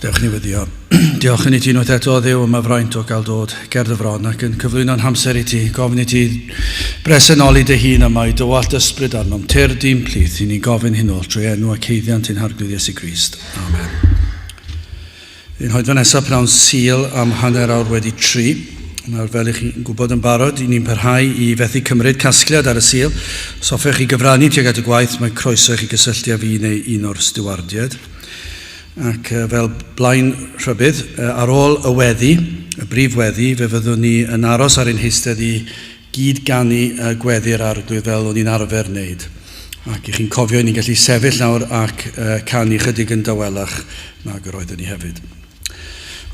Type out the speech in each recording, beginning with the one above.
Dewch ni wyddio. Diolch yn i ti unwaith eto, Dduw, yma fraint o gael dod ger dy fron ac yn cyflwyno'n hamser i ti, gofyn i ti bresennoli dy hun yma i dywallt ysbryd arnom, tyr dim plith i ni gofyn hyn ôl trwy enw a ceiddiant i'n harglwydd Iesu Grist. Amen. Yn hoedfa nesaf pnawn Sul am hanner awr wedi 3. Nawr fel i chi'n gwybod yn barod, i ni'n parhau i fethu cymryd casgliad ar y Sul. Os hoffech chi gyfrannu tuag at y gwaith, mae croeso i chi gysylltu â fi neu un o'r stiwardiad. Ac fel blaen rhybydd, ar ôl y weddi, y brif weddi, fe fyddwn ni yn aros ar ein heistedd i gyd gannu gweddi'r arglwydd fel o'n i'n arfer wneud. Ac i chi'n cofio, ni'n gallu sefyll nawr ac canu chydig yn dawelach nag yr oeddwn ni hefyd.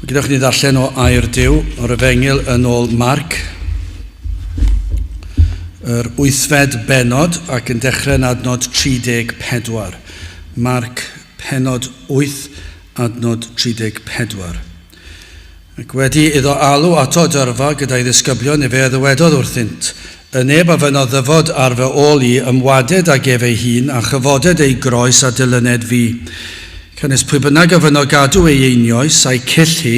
Gydwch ni ddarllen o air Duw, o'r Efengyl yn ôl Marc, yr 8fed benod ac yn dechrau'n adnod 34. Marc penod 8, adnod 34. Ac wedi iddo alw ato dyrfa gyda'i ddisgyblion i fe ddywedodd wrthynt, y neb a fyno ddyfod ar fy ôl i ymwaded ag ef ei hun a chyfoded ei groes a dilyned fi. Cynnes pwy bynnag a fyno gadw ei einioes a'i cyll hi,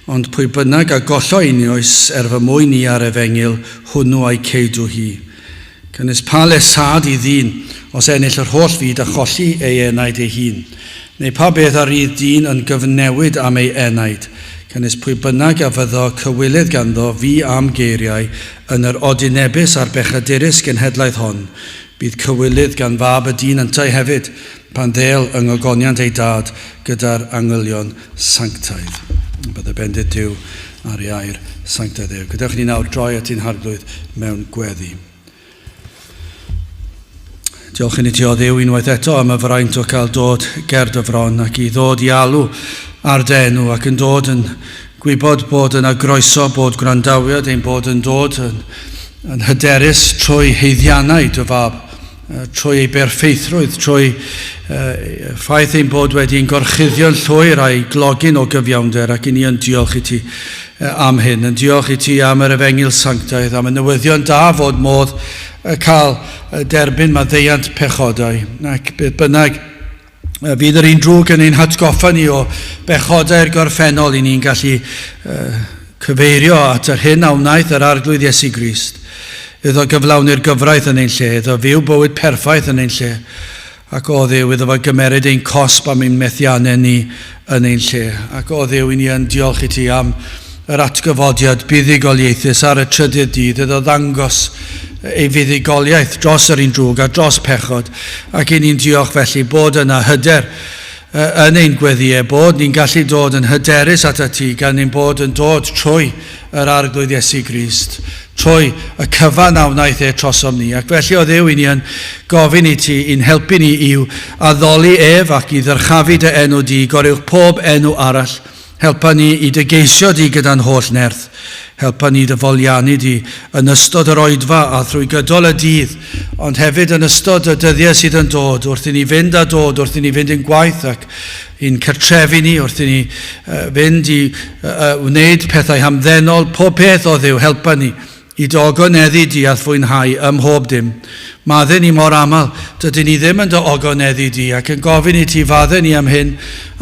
ond pwy bynnag a gollo einioes fy mwyn i ar Efengyl, hwnnw a'i ceidw hi. Cynnes pa lesad i ddyn, os ennill yr holl fyd a cholli ei enaid ei hun, neu pa beth ar rydd dyn yn gyfnewid am ei enaid, cynnes pwy bynnag a fyddo cywilydd ganddo fi am geiriau yn yr odynebus a'r bechadurus genhedlaeth hon, bydd cywilydd gan fab y dyn yntau hefyd, pan ddel yng ngogoniant ei dad gyda'r angylion sanctaidd. Bydd y bendit Duw ar ei air sanctaidd Duw. Gydewch ni nawr droi at ein harglwydd mewn gweddi. Diolch yn i ti o Dduw unwaith eto am y fraint o cael dod ger dy fron ac i ddod i alw ar denw ac yn dod yn gwybod bod yn agroeso bod gwrandawiad ein bod yn dod yn hyderus trwy heiddiannau dy fab, trwy ei berffeithrwydd, trwy ffaith ein bod wedi'n gorchuddio'n llwyr a'i glogin o gyfiawnder ac i ni yn diolch i ti am hyn, yn diolch i ti am yr Efengyl sanctaidd, am y newyddion da fod modd cael derbyn maddeiant pechodau ac bydd bynnag Fydd yr un drwg yn ein hatgoffa ni o bechodau'r gorffennol i ni'n gallu cyfeirio at yr hyn a wnaeth yr arglwydd Iesu Grist. Iddo gyflawni'r gyfraith yn ein lle, iddo fyw bywyd perffaith yn ein lle, ac o Dduw iddo fo gymeryd ein cosb am ein methiannau ni yn ein lle. Ac o Dduw i ni yn diolch i ti am yr atgyfodiad buddugoliaethus ar y trydydd dydd, iddo ddangos ei fuddugoliaeth dros yr un drwg a dros pechod, ac i ni'n diolch felly bod yna hyder yn ein gweddiau, bod ni'n gallu dod yn hyderus at y ti, gan ni'n bod yn dod trwy yr arglwydd Iesu Grist, trwy y cyfan a wnaeth e trosom ni. Ac felly o Dduw i ni yn gofyn i ti i'n helpu ni i'w addoli ef ac i ddyrchafu dy enw di, gorywch pob enw arall. Helpa ni i dy geisio di gyda'n holl nerth. Helpa ni dy foliannu di yn ystod yr oedfa a thrwy gydol y dydd, ond hefyd yn ystod y dyddiau sydd yn dod, wrth i ni fynd a dod, wrth i ni fynd yn gwaith ac i'n cartrefi ni, wrth i ni fynd i wneud pethau hamddenol, pob peth o Dduw, helpa ni i dogoneddu di a fwynhau ym mhob dim. Madden ni mor aml, dydyn ni ddim yn dy ogoneddu di ac yn gofyn i ti fadden ni am hyn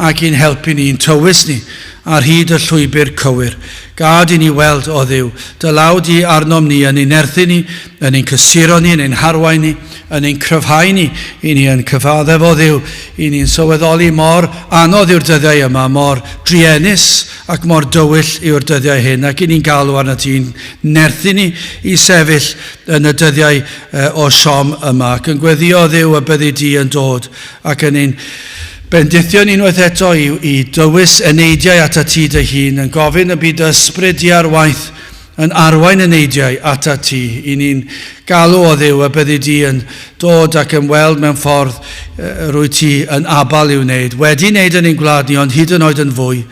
ac i'n helpu ni, i'n tywys ni ar hyd y llwybr cywir. Gad i ni weld o Dduw, dy law di arnom ni yn ein erthu ni, yn ein cysuro ni, yn ein harwain ni, yn ein cryfhau ni, i ni yn cyfaddef o Dduw, i ni'n sylweddoli mor anodd yw'r dyddiau yma, mor driennus ac mor dywyll yw'r dyddiau hyn, ac i ni'n galw arna ti'n nerthu ni i sefyll yn y dyddiau o siom yma, ac yn gweddio Dduw y byddi di yn dod, ac yn ein bendithio ni unwaith eto i dywys eneidiau at y ti dy hun, yn gofyn y bydd ysbryd di ar waith yn arwain eneidiau at y ti. I ni'n galw o Dduw y byddi di yn dod ac yn weld mewn ffordd rwy ti yn abal i'w wneud. Wedi wneud yn ein gwlad ni, ond hyd yn oed yn fwy.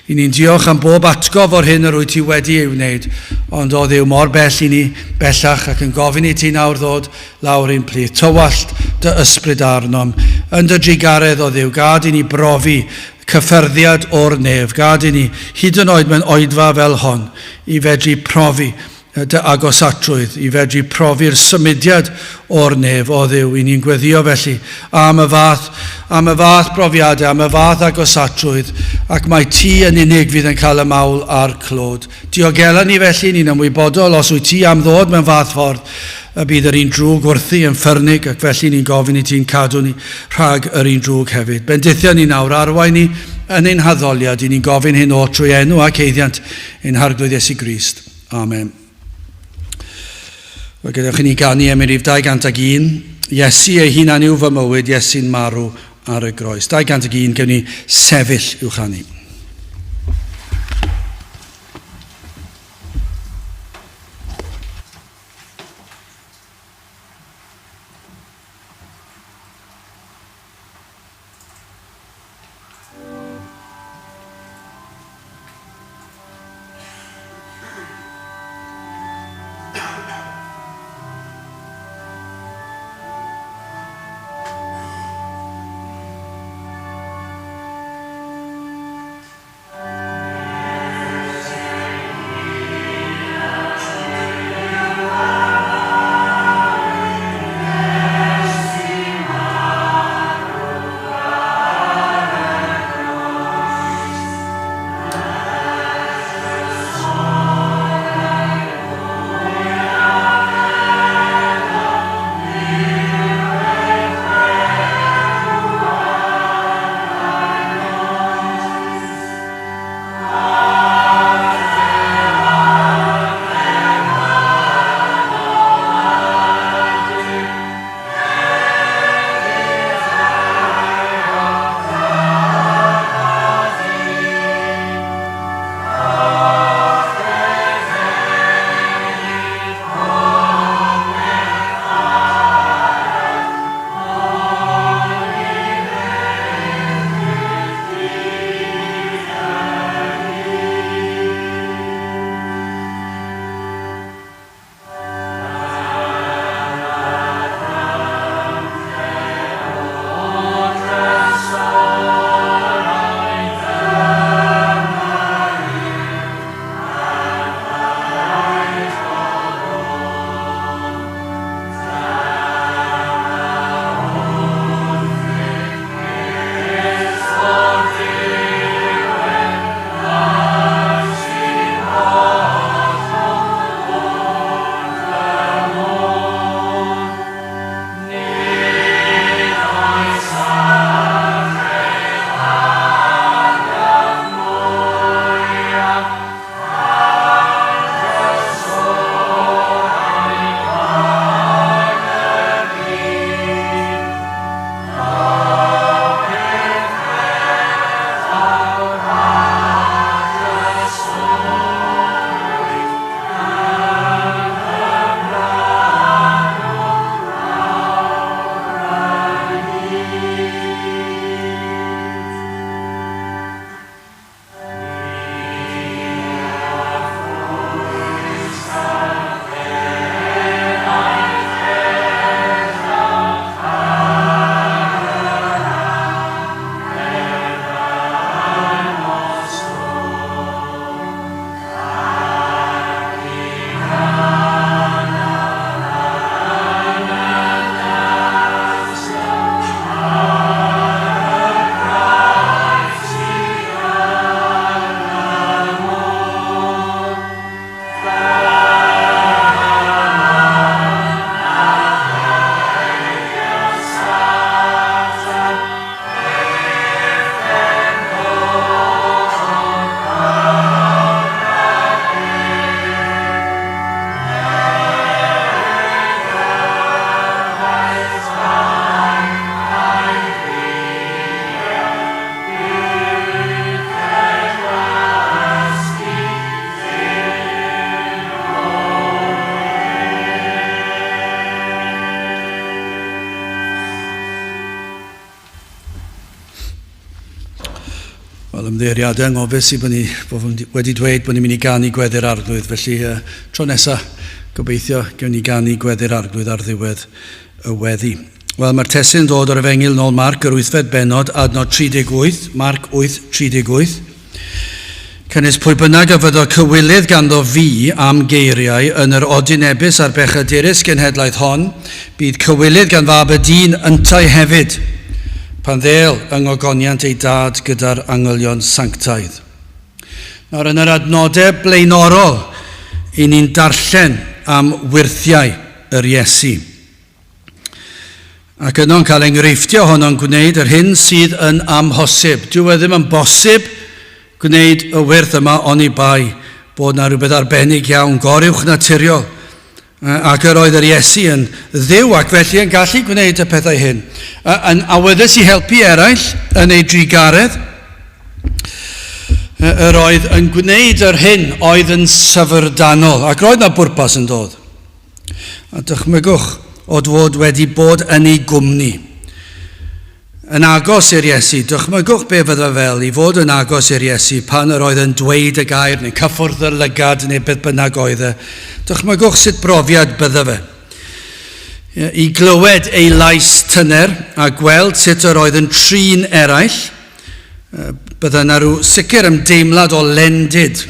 I ni'n diolch am bob atgof o'r hyn y rwy ti wedi i'w wneud, ond o Dduw mor bell i ni, bellach, ac yn gofyn i ti nawr ddod lawr ein plith. Tywallt dy ysbryd arnom. Yn dy drigaredd o Dduw, gad i ni brofi cyffyrddiad o'r nef, gad i ni hyd yn oed mewn oedfa fel hon i fedru profi dy agosatrwydd, i fedru profi'r symudiad o'r nef o Dduw. I ni'n gweddio felly am y fath brofiadau, am y fath agosatrwydd, ac mae ti yn unig fydd yn cael y mawl a'r clod. Diogela ni felly, ni'n ymwybodol os wyt ti am ddod mewn fath ffordd, y bydd yr un drwg wrthi yn ffyrnig, ac felly ni'n gofyn i ti'n cadw ni rhag yr un drwg hefyd. Bendithio ni nawr, arwain ni yn ein haddoliad, i ni'n gofyn hyn o trwy enw ac eiddiant ein harglwydd Iesu Grist. Amen. Fe gadewch i ni ganu am ei rif 201, Iesu ei hunan yw fy mywyd, Iesu'n marw ar y groes. 201, gewn ni sefyll i'w chanu. Wel, ymddeiriadau anghofus i bod ni wedi dweud bod ni'n mynd i ganu gweddi'r arglwydd, felly tro nesaf gobeithio gewn ni ganu gweddi'r arglwydd ar ddiwedd y weddi. Wel, mae'r testun dod o'r Efengyl nôl Marc, yr 8fed bennod, adnod 38, Marc 8:38. Cynnes pwy bynnag a fyddo cywilydd ganddo fi am geiriau yn yr odynebus a'r bechadurus genhedlaeth hon, bydd cywilydd gan fab y dyn yntau hefyd, pan ddel yng ngogoniant ei dad gyda'r angylion sanctaidd. Nawr, yn yr adnodau blaenorol, i ni'n darllen am wirthiau yr Iesu. Ac yno'n cael enghreifftiau honno'n gwneud yr hyn sydd yn amhosib. Dyw e ddim yn bosib gwneud y wirth yma oni bai bod na rhywbeth arbennig iawn, goruwch naturiol. Ac yr oedd yr Iesu yn dduw ac felly yn gallu gwneud y pethau hyn. Yn awyddus i helpu eraill yn ei drigaredd, yr oedd yn gwneud yr hyn oedd yn syfrdanol, ac roedd na bwrpas yn dod. A dychmygwch o fod wedi bod yn ei gwmni. Yn agos i'r Iesu, dychmygwch be fydda fel i fod yn agos i'r Iesu pan yr oedd yn dweud y gair neu cyffwrdd y lygad neu beth bynnag oedd e. Dychmygwch sut brofiad bydda fe. I glywed ei lais tyner a gweld sut yr oedd yn trin eraill, bydda na rhyw sicr ymdeimlad o lendid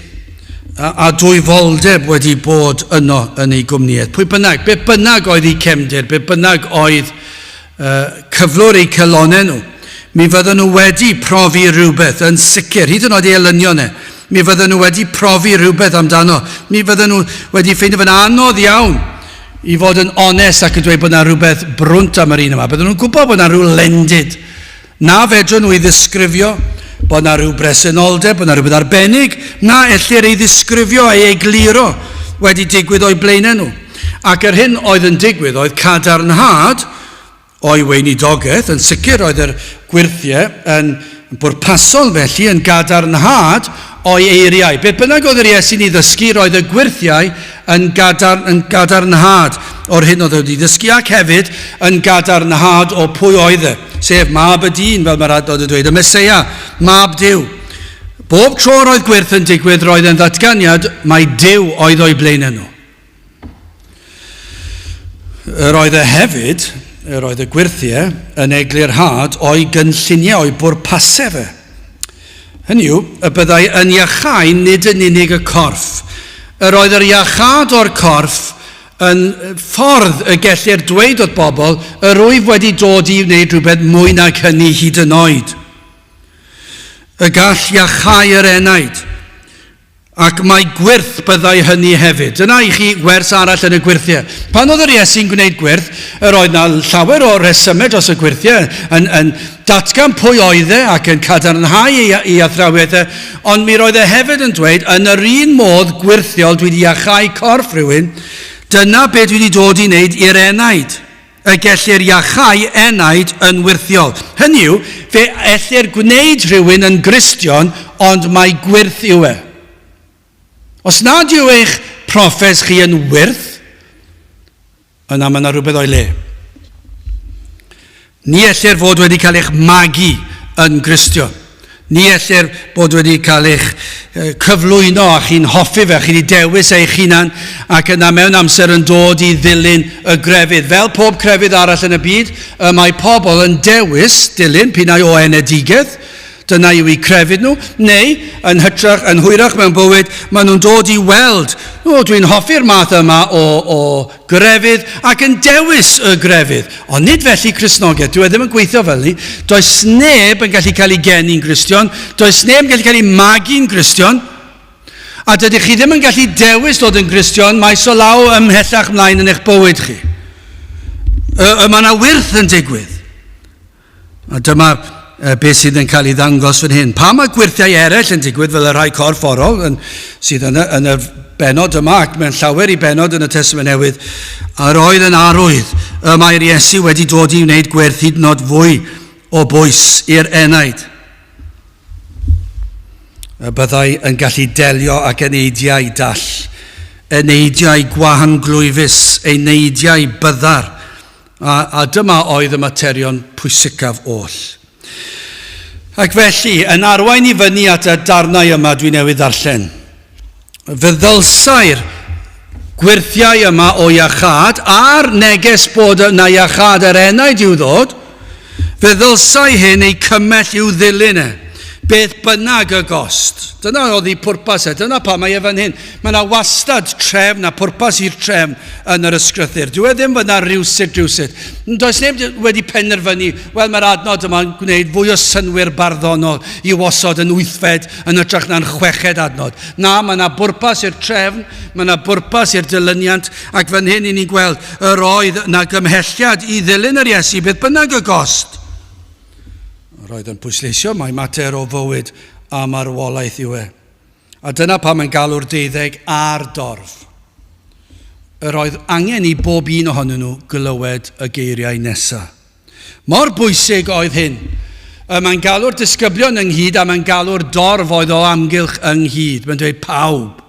a dwyfoldeb wedi bod yno yn ei gwmniaeth. Pwy bynnag, be bynnag oedd ei cefndir, be bynnag oedd cyflwr eu celonau nhw, mi fydden nhw wedi profi rhywbeth yn sicr, hyd yn oed ei elynion e, mi fydden nhw wedi profi rhywbeth amdano, mi fydden nhw wedi ffeindio fe'n anodd iawn i fod yn onest ac yn dweud bod yna rhywbeth brwnt am yr un yma, bydden nhw'n gwybod bod yna rhyw lendid, na fedrwn nhw i ddisgrifio bod yna rhyw bresenoldeb, bod yna rhywbeth arbennig, na ellir ei ddisgrifio ei egluro wedi digwydd o'i blaenau nhw. Ac yr hyn oedd yn digwydd oedd cadarnhad o'i weinidogaeth, yn sicr oedd yr gwirthiau yn bwrpasol felly yn gadarnhad o'i eiriau. Be bynnag oedd yr Iesu'n ei ddysgu, roedd y gwirthiau yn gadarnhad o'r hyn oedd wedi ddysgu ac hefyd yn gadarnhad o pwy oedd e, sef mab y dyn, fel mae'r adnod yn dweud, y Meseia, mab Duw. Bob tro roedd gwirth yn digwydd, roedd yn ddatganiad mai Duw oedd o'i blaenau nhw. Roedd e hefyd, roedd y gwirthiau yn eglurhad o'i gynlluniau, o'i bwrpasau fe. Hynny yw, y byddai yn iachau nid yn unig y corff. Yr oedd yr iachad o'r corff yn ffordd y gellir dweud wrth bobl, yr wyf wedi dod i wneud rhywbeth mwy nag hynny hyd yn oed. Y gall iachau yr enaid. Ac mae gwirth byddai hynny hefyd. Dyna i chi wers arall yn y gwirthiau. Pan oedd yr Iesu'n gwneud gwirth, yr oedd na llawer o resymau dros y gwirthiau yn datgan pwy oedd e ac yn cadarnhau ei athrawiaethau, ond mi roedd e hefyd yn dweud, yn yr un modd gwirthiol dwi wedi iachau corff rhywun, dyna beth dwi wedi dod i wneud i'r enaid. Y gellir iachau enaid yn wirthiol. Hynny yw, fe ellir gwneud rhywun yn Gristion, ond mae gwirth yw e. Os nad yw eich proffes chi yn wirth, yna mae yna rhywbeth o'i le. Ni ellir fod wedi cael eich magu yn Gristion. Ni ellir bod wedi cael eich cyflwyno a chi'n hoffi fe, chi'n ei dewis eich hunan ac yna mewn amser yn dod i ddilyn y grefydd. Fel pob crefydd arall yn y byd, mae pobl yn dewis dilyn pinnau o enedigedd, dyna yw eu crefydd nhw, neu yn hytrach, yn hwyrach mewn bywyd, maen nhw'n dod i weld, dwi'n hoffi'r math yma o grefydd ac yn dewis y grefydd. Ond nid felly Cristnogaeth, dwi ddim yn gweithio fel ni, does neb yn gallu cael ei genu'n Gristion, does neb yn gallu cael ei magu'n Gristion, a dydych chi ddim yn gallu dewis dod yn Gristion, mae so law ymhellach mlaen yn eich bywyd chi. Mae yna wirth yn digwydd. A dyma beth sydd yn cael ei ddangos fan hyn. Pa mae gwirthiau eraill yn digwydd fel y rhai corfforol sydd yn y benod yma ac mewn llawer i benod yn y Testament Newydd, a roedd yn arwydd mae'r Iesu wedi dod i wneud gwerth hyd yn oed fwy o bwys i'r enaid. Y byddai yn gallu delio ac eneidiau dall, eneidiau gwahanglwyfus, eneidiau byddar, a dyma oedd y materion pwysicaf oll. Ac felly, yn arwain I fyny at y darnau yma dwi'n newydd ddarllen. Fe ddylsai'r gwirthiau yma o iachad a'r neges bod yna iachad yr enaid i'w ddod, fe ddylsai hyn ei cymell i'w ddilyn beth bynnag y gost. Dyna oedd ei pwrpas dyna pa mae fan hyn. Mae yna wastad trefn a pwrpas i'r trefn yn yr ysgrythyr. Dwi ddim fyna rywsut. Does neb wedi penderfynu, wel mae'r adnod yma'n gwneud fwy o synwyr barddonol I wasod yn 8fed yn ytrach na'n 6ched adnod. Na, mae yna bwrpas i'r trefn, mae yna bwrpas i'r dilyniant, ac fan hyn I ni'n gweld yr oedd yna gymhelliad I ddilyn yr Iesu beth bynnag y gost. Roedd yn pwysleisio mae mater o fywyd a marwolaeth yw A dyna pa mae'n galw'r 12 a'r dorf. Yr oedd angen I bob un ohonyn nhw glywed y geiriau nesaf. Mor bwysig oedd hyn. Mae'n galw'r disgyblion ynghyd a mae'n galw'r dorf oedd o amgylch ynghyd. Mae'n dweud pawb.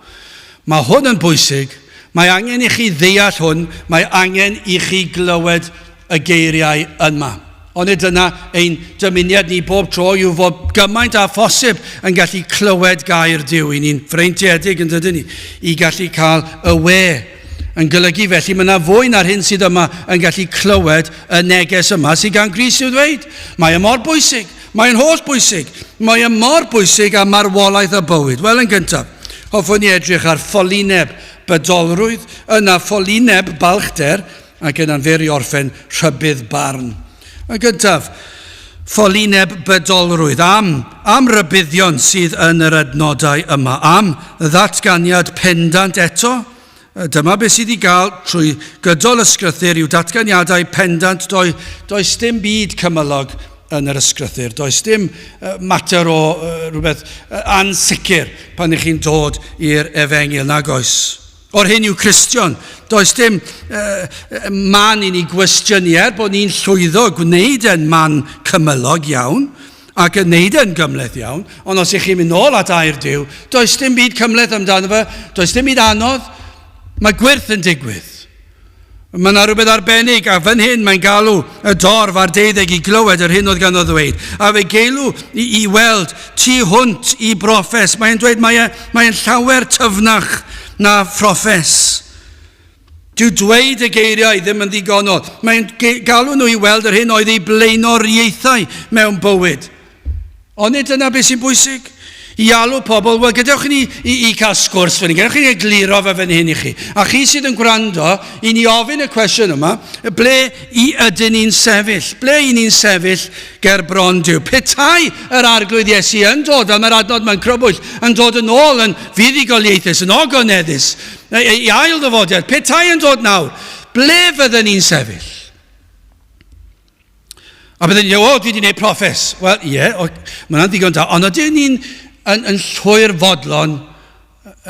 Mae hwn yn bwysig. Mae angen I chi ddeall hwn. Mae angen I chi glywed y geiriau yma. Ond dyna ein dymuniad ni bob tro yw fod gymaint a phosib yn gallu clywed gair Duw. I ni'n freintiedig yn dydyn ni I gallu cael y we. Yn golygu felly mae yna fwy na'r hyn sydd yma yn gallu clywed y neges yma sydd gan Grist i'w ddweud. Mae mor bwysig. Mae'n holl bwysig. Mae mor bwysig am marwolaeth y bywyd. Wel yn gyntaf, hoffwn ni edrych ar Ffolineb bydolrwydd, yna Ffolineb balchder ac yna'n fer I orffen rhybydd barn. Yn gyntaf, Ffolineb bydolrwydd am rybuddion sydd yn yr adnodau yma, am ddatganiad pendant eto. Dyma beth sydd I gael trwy gydol ysgrythyr yw datganiadau pendant. Does dim byd cymylog yn yr ysgrythyr. Does dim mater o rhywbeth ansicr pan I chi'n dod i'r efengil nag oes. O'r hyn yw Cristion. Does dim man I ni gwestiynu bod ni'n llwyddo gwneud yn man cymylog iawn ac yn neud yn gymleth iawn, ond os chi'n mynd nôl at air Duw, does dim byd cymleth amdano fe, does dim byd anodd, mae gwirth yn digwydd. Mae yna rhywbeth arbennig a fan hyn mae'n galw y dorf ar 12 I glywed yr hyn oedd gan o ddweud. A fe geilw I weld tu hwnt I broffes. Mae'n dweud mae'n llawer tyfnach na phroffes. Dyw dweud y geiriau ddim yn ddigonol. Mae'n galw nhw I weld yr hyn oedd ei blaenoriaethau mewn bywyd. Ond dyna beth sy'n bwysig. I alw pobl, wel gadewch ni I cael sgwrs fan hyn, gadewch ni egluro fe fan hyn I chi. A chi sydd yn gwrando, I ni ofyn y cwestiwn yma, ble I ydyn ni'n sefyll? Ble I ni'n sefyll ger bron Duw? Petai yr arglwydd Iesu yn dod, a mae'r adnod mae'n crybwyll, yn dod yn ôl yn fuddugoliaethus, yn ogoneddus, I ail ddyfodiad, petai yn dod nawr, ble fydden ni'n sefyll? A bydden ni'n dweud, dwi wedi gwneud proffes. Wel, mae'n ddigon da, ond ydyn ni'n yn llwyr fodlon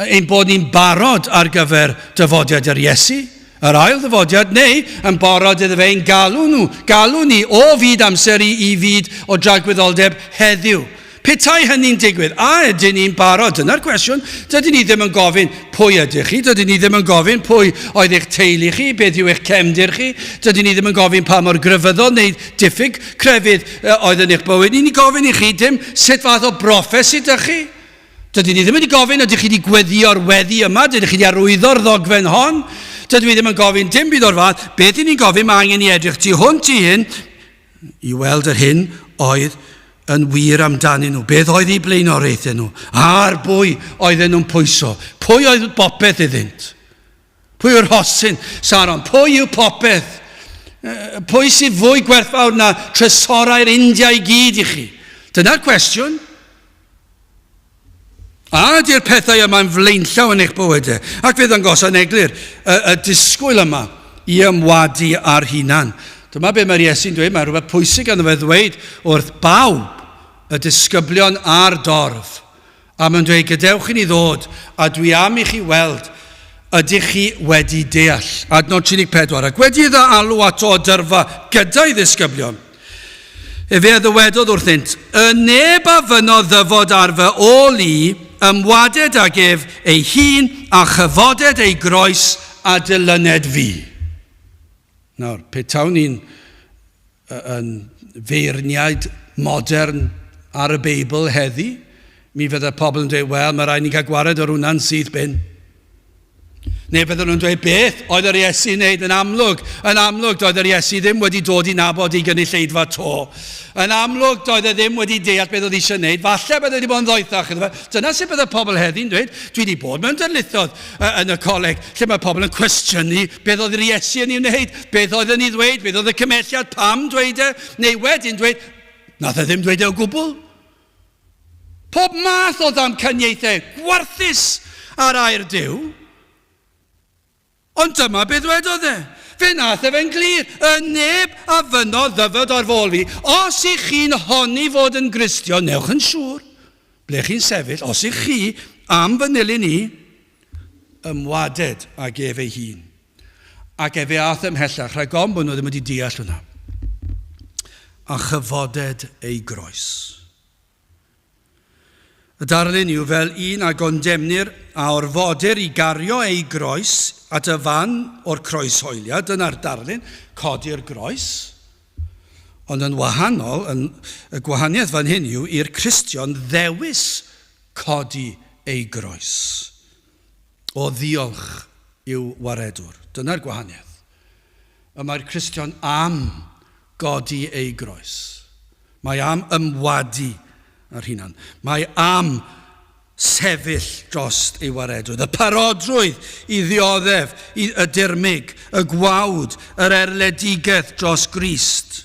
ein bod ni'n barod ar gyfer dyfodiad yr Iesu, yr ail ddyfodiad, neu yn barod iddo fe'n galw ni o fyd amser I fyd o dragwyddoldeb heddiw. Petai hynny'n digwydd, a ydyn ni'n barod? Dyna'r cwestiwn. Dydyn ni ddim yn gofyn pwy ydych chi, dydyn ni ddim yn gofyn pwy oedd eich teulu chi, beth yw eich cefndir chi, dydyn ni ddim yn gofyn pa mor gryfyddol neu diffyg crefydd oedd yn eich bywyd. Ni'n gofyn I chi dim sut fath o broffes ydych chi. Dydyn ni ddim yn gofyn ydych chi wedi gweddio'r weddi yma, dydych chi wedi arwyddo'r ddogfen hon. Dydyn ni ddim yn gofyn dim byd o'r fath. Beth ni'n gofyn mae angen I edrych tu hwnt I hyn I weld yr hyn oedd yn wir amdanyn nhw. Beth oedd I blaenoriaethau nhw? A'r pwy oedden nhw'n pwyso? Pwy oedd popeth iddynt? Pwy yw'r hosyn? Saron, pwy yw popeth? Pwy sydd fwy gwerthfawr na tresorau'r India I gyd I chi? Dyna'r cwestiwn. A ydy'r pethau yma'n flaenllaw yn eich bywydau? Ac fydd yn gosod eglur y disgwyl yma I ymwadu ar hunan. Dyma be mae'r Iesu'n dweud, mae rhywbeth pwysig yn y fe ddweud wrth bawb y disgyblion a'r dorf. A mae'n dweud, gadewch I ni ddod, a dwi am I chi weld, ydych chi wedi deall. Adnod 34. Ac wedi iddo alw ato o dyrfa gyda'i ddisgyblion. Fe ddywedodd wrthynt, y neb a fyno ddyfod ar fy ôl I, ymwaded ag ef ei hun a chyfoded ei groes a dilyned fi. Nawr, petawn ni'n feirniaid modern ar y Beibl heddi, mi fydd y pobl yn dweud, wel, mae rhaid ni cael gwared o'r hwnna'n sydd bin. Neu bydden nhw'n dweud beth oedd yr Iesu wneud yn amlwg. Yn amlwg doedd yr Iesu ddim wedi dod i nabod i gynulleidfa to. Yn amlwg doedd e ddim wedi deall beth oedd eisiau wneud. Falle bydde wedi bod yn ddoethach. Dyna sut bydd y pobl heddi'n dweud. Dwi wedi bod mewn darlithoedd yn y coleg lle mae pobl yn cwestiynu beth oedd yr Iesu yn ei wneud, beth oedd yn ei ddweud, beth oedd y cymhelliad, pam dweud e, neu wedyn dweud, nath e ddim dweud e o gwbl. Pob math o ddamcaniaethau gwarthus ar air Duw. Ond dyma beth wedodd e. Fe nath e fe'n glir. Y neb a fynodd ddyfod ar fôl fi. Os ych chi'n honni fod yn Gristion, newch yn siŵr. Ble chi'n sefyll, os ych chi am fy nilyn ni, ymwaded ag ef ei hun. Ac efe ath ymhellach, rhaid gom bod nhw ddim wedi deall hwnna. A chyfoded ei groes. Y darlun yw fel un a gondemnir a orfodir i gario ei groes at y fan o'r croeshoeliad. Dyna'r darlun, codi'r groes. Ond yn wahanol, y gwahaniaeth fan hyn yw i'r Cristion ddewis codi ei groes. O ddiolch yw waredwr. Dyna'r gwahaniaeth. Y mae'r Cristion am godi ei groes. Mae am ymwadu ar hunan. Mae am sefyll drost ei waredwyd. Y parodrwydd i ddioddef, y dirmig, y gwawd, yr erledigaeth dros Grist.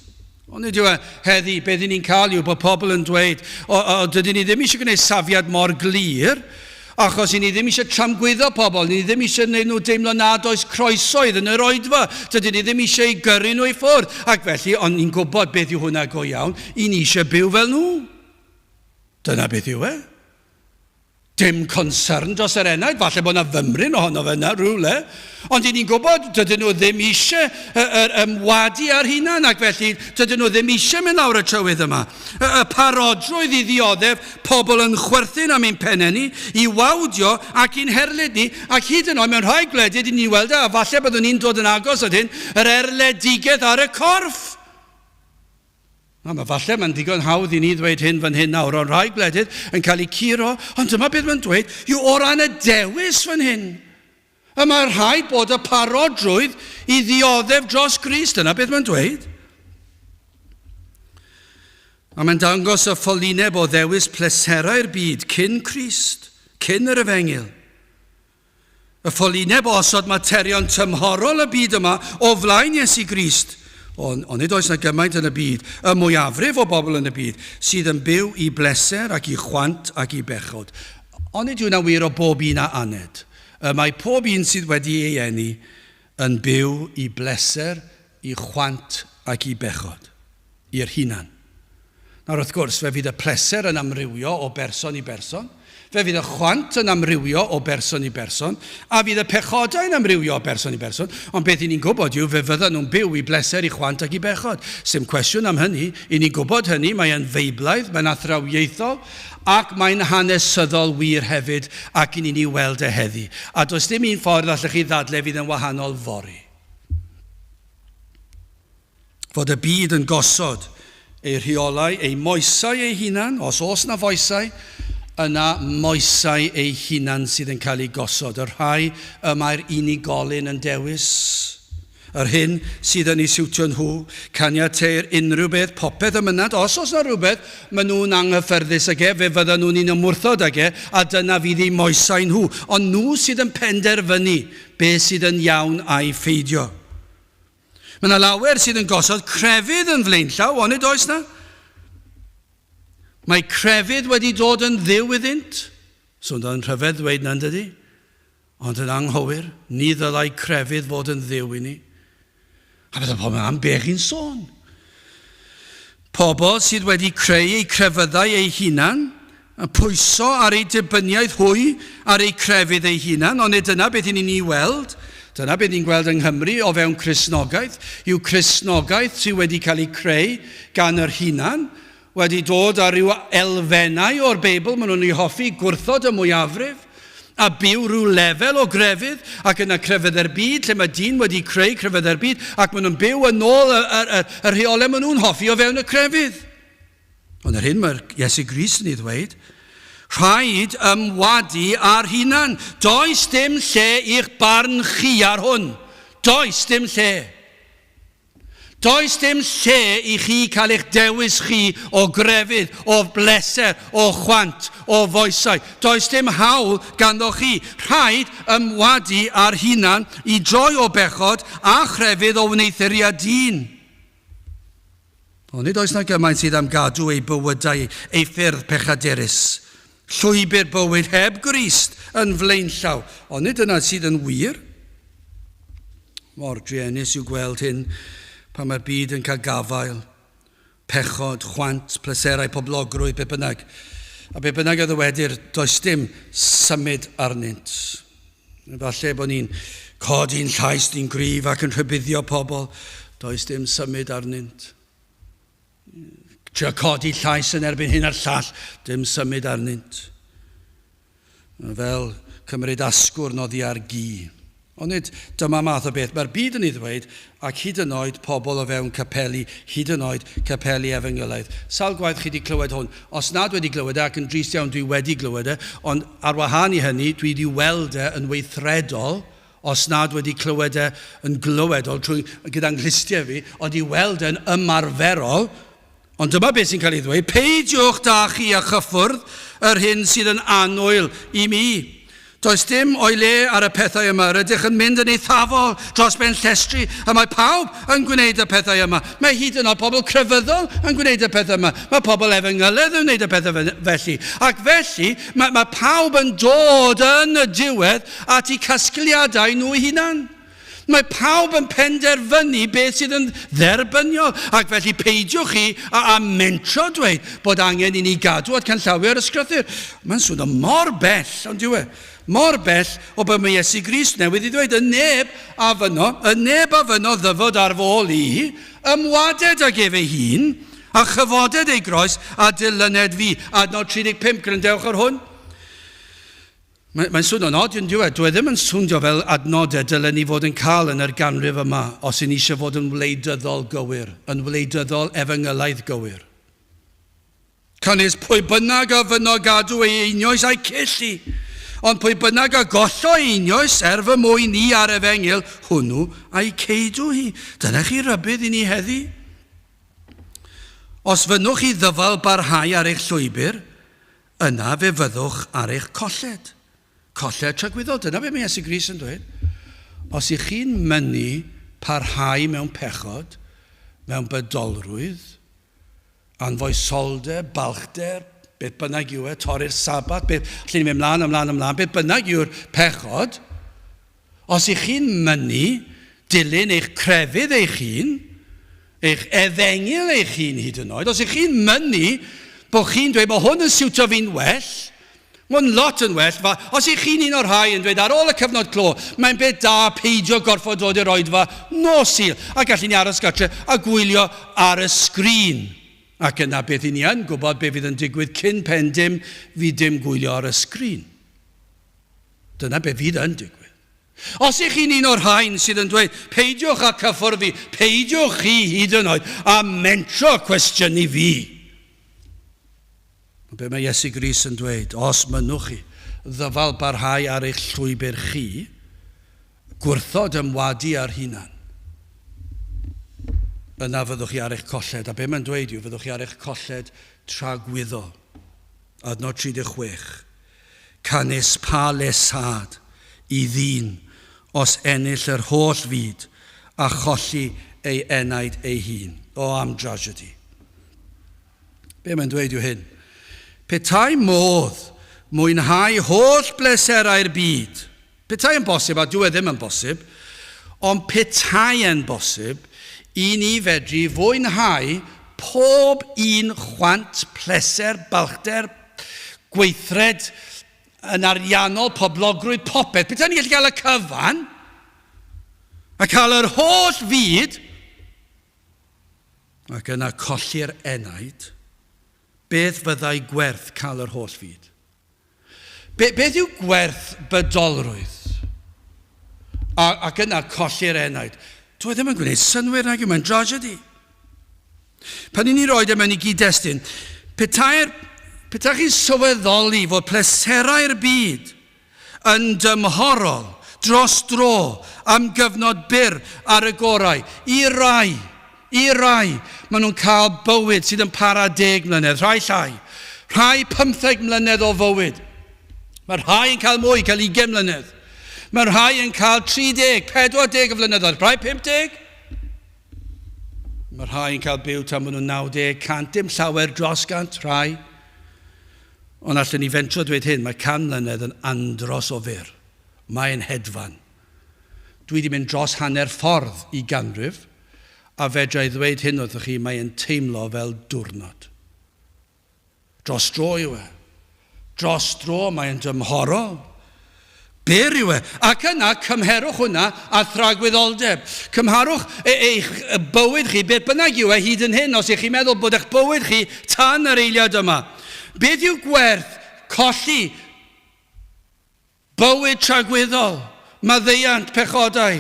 Ond ydyw e heddi, beth ni'n cael yw bod pobl yn dweud, dydyn ni ddim eisiau gwneud safiad mor glir, achos i ni ddim eisiau tramgwyddo pobl, ni ddim eisiau gwneud nhw deimlo nad oes croesoedd yn yr oedfa, dydyn ni ddim eisiau ei gyrru nhw i ffwrdd, ac felly, ond ni'n gwybod beth yw hwnna go iawn, i ni eisiau byw fel nhw. Dyna beth yw e. Dim concern dros yr enaid, falle bod yna fymryn ohono fe yna rhywle, ond ni'n gwybod dydyn nhw ddim eisiau ymwadu ar hunan, ac felly dydyn nhw ddim eisiau mynd lawr y trywydd yma. Y parodrwydd i ddioddef, pobl yn chwerthin am ein pennau ni, i wawdio ac i'n herlyd ni, ac hyd yn oed mewn rhai gwledydd i ni weld a falle byddwn ni'n dod yn agos at hyn, yr erledigaeth ar y corff. Mae falle mae'n digon hawdd i ni ddweud hyn fan hyn nawr, ond rhai gwledydd yn cael eu curo, ond dyma beth mae'n dweud, yw o ran y dewis fan hyn. A mae rhaid bod y parodrwydd i ddioddef dros Grist, dyna beth mae'n dweud. A mae'n dangos y Ffolineb o ddewis pleserau'r byd cyn Crist, cyn yr Efengil. Y Ffolineb o osod materion tymhorol y byd yma o flaen Iesu Grist. Ond nid oes na gymaint yn y byd, y mwyafrif o bobl yn y byd, sydd yn byw i bleser ac i chwant ac i bechod. Ond nid yw'n wir o bob un a aned. Mae pob un sydd wedi ei eni yn byw i bleser, i chwant ac i bechod, i'r hunan. Nawr wrth gwrs, fe fydd y pleser yn amrywio o berson i berson, fe fydd y chwant yn amrywio o berson i berson, a fydd y pechodau yn amrywio o berson i berson, ond beth i ni'n gwybod yw fe fydden nhw'n byw i bleser, i chwant ac i bechod. Sym cwestiwn am hynny, i ni'n gwybod hynny, mae'n feiblaidd, mae'n athrawieithol, ac mae'n hanesyddol wir hefyd, ac i ni weld e heddi. A does dim un ffordd allech chi ddadle fydd yn wahanol fori. Fod y byd yn gosod ei rheolau, ei moesau ei hunan, os oes na foesau, yna moesau ei hunan sydd yn cael ei gosod. Yr rhai mae'r unigolyn yn dewis. Yr hyn sydd yn ei siwtio nhw, caniateir unrhyw beth, popeth ymynad. Os oes na rhywbeth, maen nhw'n anghyffyrddus ag fe fydden nhw'n un ymwrthod ag a dyna fydd ei moesau nhw. Ond nhw sydd yn penderfynu beth sydd yn iawn a'i pheidio. Mae yna lawer sydd yn gosod crefydd yn flaenllaw, ond nid oes na? Mae crefydd wedi dod yn dduw iddynt. So yn rhyfedd dweud na'n dydi? Ond yn anghywir, ni ddylai crefydd fod yn dduw i ni. A beth o pobl am beth chi'n sôn? Pobl sydd wedi creu eu crefyddau ei hunan, a pwyso ar ei dibyniaeth hwy ar ei crefydd ei hunan, ond dyna beth i ni weld. Dyna beth ni'n gweld yng Nghymru o fewn Cristnogaeth, yw Cristnogaeth sydd wedi cael ei creu gan yr hunan, wedi dod ar ryw elfennau o'r Beibl, maen nhw'n ei hoffi gwrthod y mwyafrif, a byw rhyw lefel o grefydd, ac yna crefyddau'r byd, lle mae dyn wedi creu crefyddau'r byd, ac maen nhw'n byw yn ôl y rheolau maen nhw'n hoffi o fewn y crefydd. Ond yr hyn mae'r Iesu Grist yn ei ddweud, rhaid ymwadu ar hunan. Does dim lle i'ch barn chi ar hwn. Does dim lle. Does dim lle i chi cael eich dewis chi o grefydd, o bleser, o chwant, o foesau. Does dim hawl ganddo chi. Rhaid ymwadu ar hunan i droi o bechod a chrefydd o wneithyria dyn. Ond nid oes na gymaint sydd am gadw ei bywydau, ei ffyrdd pechaderus. Llwybr bywyd heb Grist yn flaenllaw. Ond nid yna sydd yn wir. Mor druenus yw gweld hyn pan mae'r byd yn cael gafael, pechod, chwant, pleserau, poblogrwydd, be bynnag. A be bynnag oedd y wedir, does dim symud arnynt. Falle bod ni'n codi'n llais ni'n grif ac yn rhybuddio pobl, does dim symud arnynt. Trio codi llais yn erbyn hyn ar llall, dim symud arnynt. Fel cymryd asgwr noddi ar gi. Ond nid dyma math o beth. Mae'r byd yn ei ddweud ac hyd yn oed pobl o fewn capeli, hyd yn oed capeli efengylaeth. Sawl gwaith chi wedi clywed hwn? Os nad wedi clywed ac yn drist iawn dwi wedi clywed ond ar wahân i hynny dwi wedi weld yn weithredol, os nad wedi clywed yn glywedol gyda'n nglystiau fi, ond i weld yn ymarferol. Ond dyma beth sy'n cael ei ddweud, peidiwch da chi a chyffwrdd yr hyn sydd yn annwyl i mi. Does dim o'i le ar y pethau yma. Rydych yn mynd yn eithafol dros ben llestri, a mae pawb yn gwneud y pethau yma. Mae hyd yn oed pobl crefyddol yn gwneud y pethau yma. Mae pobl efengyloedd yn gwneud y pethau felly. Ac felly, mae pawb yn dod yn y diwedd at eu casgliadau nhw hunan. Mae pawb yn penderfynu beth sydd yn dderbyniol. Ac felly peidiwch chi a mentro dweud bod angen i ni gadw at canllawiau'r ysgrythur. Mae'n swnio mor bell, ond diwe. Mor bell o bod mae Iesu Grist newydd i ddweud y neb a fyno ddyfod ar fôl i, ymwaded ag ef ei hun, a chyfoded ei groes a dilyned fi. Adnod 35, grandewch ar hwn. Mae'n swnio'n od yn diwedd. Dwi ddim yn swnio fel adnodau dylen ni fod yn cael yn yr ganrif yma os yn eisiau fod yn wleidyddol gywir, yn wleidyddol efengylaeth gywir. Cynnes pwy bynnag a fyno gadw ei einioes a'i celli, ond pwy bynnag a gollo einioes fy mwyn ni ar efengyl, hwnnw a'i ceidw hi. Dyna chi rybydd i ni heddi. Os fynnwch chi ddyfal barhau ar eich llwybr, yna fe fyddwch ar eich colled. Colled tragwyddol, dyna be mae Iesu Grist yn dweud. Os ych chi'n mynnu parhau mewn pechod, mewn bydolrwydd, anfoesoldeb, balchder, beth bynnag yw torri'r sabat, lle ni'n mynd ymlaen, beth bynnag yw'r pechod, os ych chi'n mynnu dilyn eich crefydd eich hun, eich efengyl eich hun hyd yn oed, os ych chi'n mynnu bod chi'n dweud, mae hwn yn siwtio fi'n well, mae'n lot yn well, os ych chi'n un o'r rhai yn dweud ar ôl y cyfnod clo, mae'n beth da peidio gorfod dod i'r oedfa nosil, a gallu ni aros gartre a gwylio ar y sgrin. Ac yna beth i ni yn gwybod beth fydd yn digwydd cyn pen dim fi dim gwylio ar y sgrin. Dyna beth fydd yn digwydd. Os ych chi'n un o'r rhain sydd yn dweud, peidiwch a cyffwrdd fi, peidiwch chi hyd yn oed a mentro cwestiwn i fi. Be mae Iesu Grist yn dweud, os mynwch chi ddyfal barhau ar eich llwybr chi, gwrthod ymwadu ar hunan. Yna fyddwch chi ar eich colled. A be mae'n dweud yw, fyddwch chi ar eich colled tragwyddol. Adnod 36. Canis pa lesad i ddyn os ennill yr holl fyd a cholli ei enaid ei hun. O, am tragedy. Be mae'n dweud yw hyn. Petai modd mwynhau holl bleserau'r byd. Petai yn bosib, a dwi ddim yn bosib, ond petai yn bosib, i ni fedru fwynhau pob un chwant, pleser, balchder, gweithred, yn ariannol, poblogrwydd, popeth. Petai ni gallu cael y cyfan, a cael yr holl fyd, ac yna colli'r enaid, beth fyddai gwerth cael yr holl fyd? Beth yw gwerth bydolrwydd? Ac yna colli'r enaid. Dwi ddim yn gwneud synwyr nag yw, mae'n tragedy. Pan i ni roed yma i gyd-destun, Petach chi'n sylweddoli fod pleserau'r byd yn dymhorol dros dro am gyfnod byr ar y gorau. I rai, maen nhw'n cael bywyd sydd yn para 10 mlynedd, rhai llai. Rhai 15 mlynedd o fywyd. Mae rhai yn cael mwy, cael 20 mlynedd. Mae rhai yn cael 30, 40 flynyddoedd, rhai 50. Mae rhai yn cael byw tan maen nhw'n 90, 100, dim llawer dros 100, rhai. Ond allan ni fentro dweud hyn, mae 100 mlynedd yn andros o fyr. Mae'n hedfan. Dwi wedi mynd dros hanner ffordd i ganrif, a fedra i ddweud hyn wrthych chi, mae'n teimlo fel diwrnod. Dros dro yw e. Dros dro mae'n dymhorol. Byr yw e. Ac yna, cymherwch hwnna a thragwyddoldeb. Cymharwch eich bywyd chi, beth bynnag yw e hyd yn hyn, os ych chi'n meddwl bod eich bywyd chi tan yr eiliad yma. Beth yw gwerth colli bywyd tragwyddol, maddeuant pechodau,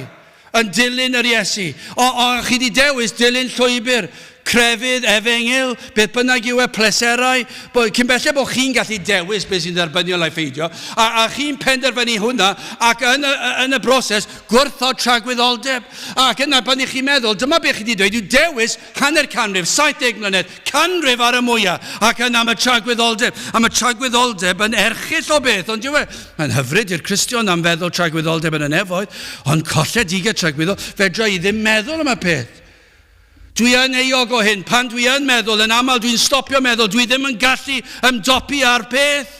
yn dilyn yr Iesu. O chi di dewis dilyn llwybr, crefydd, efengyl, beth bynnag yw e, pleserau. Cyn bellai bod chi'n gallu dewis beth sy'n dderbyniol a'i ffeidio, a chi'n penderfynu hwnna, ac yn y broses, gwrthod tragwyddoldeb. Ac yna pan i chi'n meddwl, dyma beth chi wedi dweud, yw dewis hanner canrif, 70 mlynedd, canrif ar y mwyaf, ac yna am y tragwyddoldeb. Am y tragwyddoldeb yn erchill o beth, ond yw e, mae'n hyfryd i'r Cristion am feddwl tragwyddoldeb yn y nefoedd, ond colledigaeth tragwyddol, fedra i ddim meddwl am y peth. Dwi yn euog o hyn, pan dwi yn meddwl, yn aml dwi'n stopio meddwl, dwi ddim yn gallu ymdopi ar beth.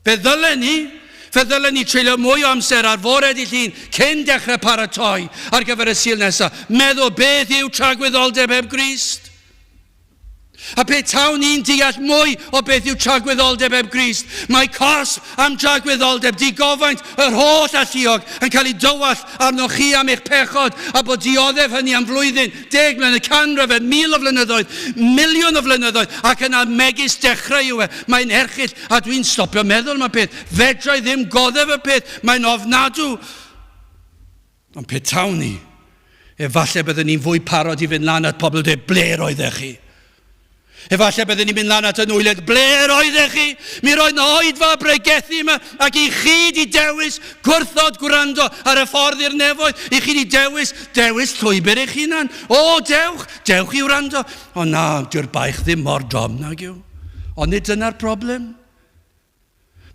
Fe ddylen ni treulio mwy o amser ar fore dydd Llun cyn dechrau paratoi ar gyfer y Sul nesaf. Meddwl beth yw tragwyddoldeb heb Grist. A pe tawn ni'n deall mwy o beth yw tragwyddoldeb heb Grist. Mae cosb am tragwyddoldeb digofaint yr holl alluog yn cael ei dywall arnoch chi am eich pechod, a bod dioddef hynny am flwyddyn, 10 mlynedd, 100, 1,000 o flynyddoedd, 1,000,000 o flynyddoedd, ac yna megis dechrau yw e. Mae'n erchill, a dwi'n stopio meddwl am y peth. Fedra i ddim goddef y peth, mae'n ofnadw. Ond pe tawn ni, efallai byddwn ni'n fwy parod i fynd lan at pobl dweud, ble roeddech chi? Efallai byddwn ni'n mynd lan at y nwyliad, ble roeddech chi? Mi roedd na oedfa bregethu yma, ac i chi di dewis gwrthod gwrando ar y ffordd i'r nefoedd. I chi di dewis llwybr eich hunan. O, dewch i wrando. O na, dyw'r baich ddim mor drom nag yw. Ond nid dyna'r problem.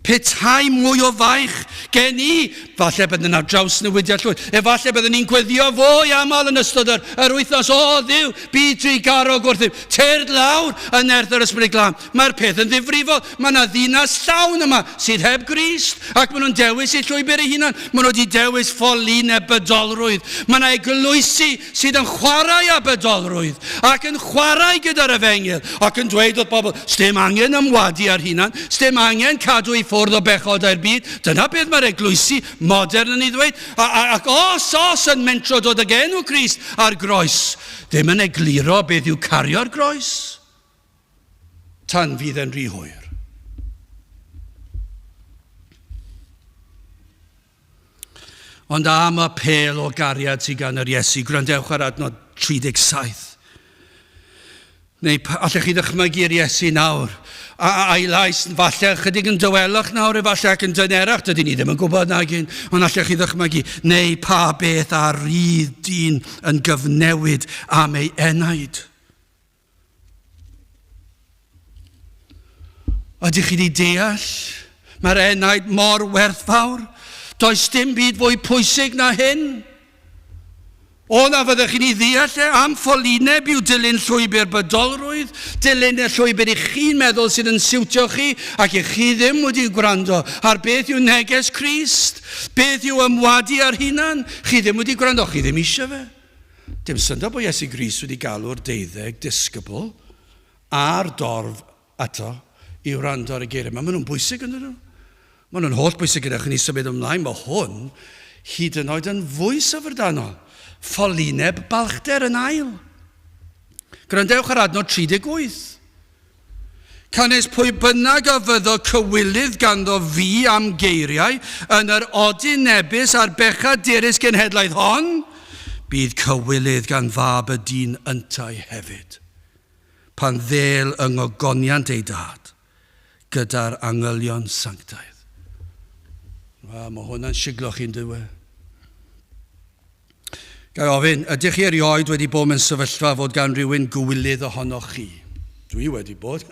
Petai mwy o faich gen i, falle byddwn ar draws newidiad llwyd, efallai byddwn ni'n gweddio fwy aml yn ystod yr wythnos, o Dduw, byd tri garo gwrthym, tyrd lawr yn erth yr ysbryd glân. Mae'r peth yn ddifrifol, mae yna ddinas llawn yma sydd heb Grist, ac maen nhw'n dewis eu llwybr eu hunan, maen nhw wedi dewis Ffolineb bydolrwydd. Mae yna eglwysi sydd yn chwarae â bydolrwydd, ac yn chwarae gyda'r efengyl, ac yn dweud wrth bobl, sdim angen ymwadu ar hunan, sdim angen cadw i ffwrdd o bechod i'r byd. Dyna beth mae'r eglwysi modern yn ei ddweud. Ac os yn mentro dod ag enw Crist ar groes, ddim yn egluro beth yw cario'r groes, tan fydd yn rhy hwyr. Ond am y pel o gariad sydd gan yr Iesu, gwrandewch ar adnod 37. Neu allech chi ddychmygu'r Iesu nawr, a'i lais falle chydig yn dywelach nawr, efallai ac yn dynerach, dydyn ni ddim yn gwybod nag un, ond allech chi ddychmygu, neu pa beth a rydd dyn yn gyfnewid am ei enaid. Ydych chi wedi deall? Mae'r enaid mor werthfawr. Does dim byd fwy pwysig na hyn. O na fyddech chi'n ei ddeall am Ffolineb yw dilyn llwybr bydolrwydd, dilyn y llwybr i chi'n meddwl sydd yn siwtio chi, ac i chi ddim wedi gwrando ar beth yw neges Crist, beth yw ymwadu ar hunan, chi ddim wedi gwrando, chi ddim eisiau fe. Dim syndod bod Iesu Grist wedi galw'r 12 disgybl a'r dorf ato i wrando ar y geiriau. Maen nhw'n bwysig yn dydyn nhw. Maen nhw'n holl bwysig gyda chi ni symud ymlaen. Mae hwn hyd yn oed yn fwy syfrdanol. Ffolineb balchder yn ail. Gwrandewch ar adnod 38. Canes pwy bynnag a fyddo cywilydd ganddo fi am geiriau yn yr odyn nebys a'r bechad dirys genhedlaeth hon, bydd cywilydd gan fab y dyn yntau hefyd. pan ddel yng ngogoniant ei dad gyda'r angylion sanctaidd. Mae hwnna'n siglo chi'n dywe. Gai ofyn, ydych chi erioed wedi bod mewn sefyllfa fod gan rhywun gywilydd ohonoch chi? Dwi wedi bod,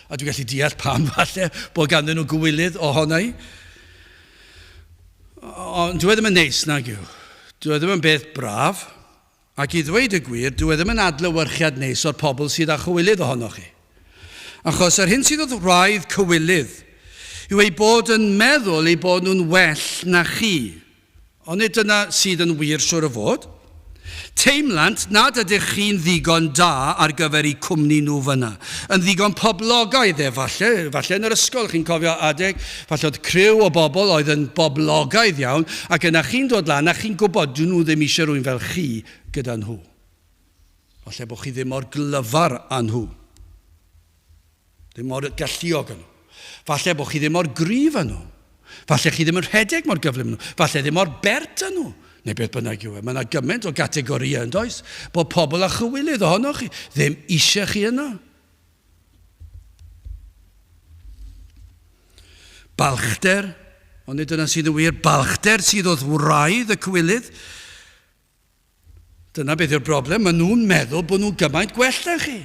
a dwi'n gallu deall pam falle bod ganddyn nhw gywilydd ohono i. Ond dwi ddim yn neis nag yw. Dwi ddim yn beth braf, ac i ddweud y gwir, dwi ddim yn adlewyrchiad neis o'r pobl sydd â chywilydd ohonoch chi. Achos yr hyn sydd oedd rhaidd cywilydd yw ei bod yn meddwl ei bod nhw'n well na chi. Ond nid dyna sydd yn wir siwr o fod. Teimlant nad ydych chi'n ddigon da ar gyfer eu cwmni nhw fyna. Yn ddigon poblogaidd falle yn yr ysgol chi'n cofio adeg, falle oedd criw o bobl oedd yn boblogaidd iawn, ac yna chi'n dod lan a chi'n gwybod dyn nhw ddim eisiau rhywun fel chi gyda nhw. Falle bod chi ddim mor glyfar â nhw. Ddim mor galluog â nhw. Falle bod chi ddim mor gryf â nhw. Falle chi ddim yn rhedeg mor gyflym â nhw. Falle ddim mor bert â nhw. Neu beth bynnag yw e. Mae yna gymaint o gategoria yn does, bod pobl a chywilydd ohonoch chi ddim eisiau chi yna. Balchder, ond nid yna sydd yn wir, balchder sydd oedd wraidd y cywilydd. Dyna beth yw'r broblem, maen nhw'n meddwl bod nhw'n gymaint gwell na chi.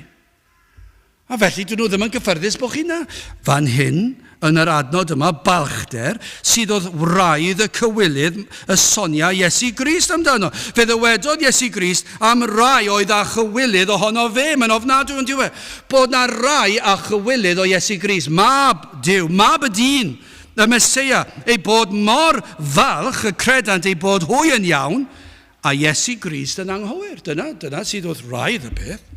A felly, dyn nhw ddim yn gyffyrddus bod chi na. Fan hyn, yn yr adnod yma, balchder, sydd oedd wraidd y cywilydd y sonia Iesu Grist amdano. Fe ddywedodd Iesu Grist am rai oedd â chywilydd ohono fe. Mae'n ofnadw yn diwe. Bod na rai â chywilydd o Iesu Grist. Mab Dyw, mab y dyn, y Meseia, ei bod mor falch y credant ei bod hwy yn iawn, a Iesu Grist yn anghywir. Dyna sydd oedd raidd y peth.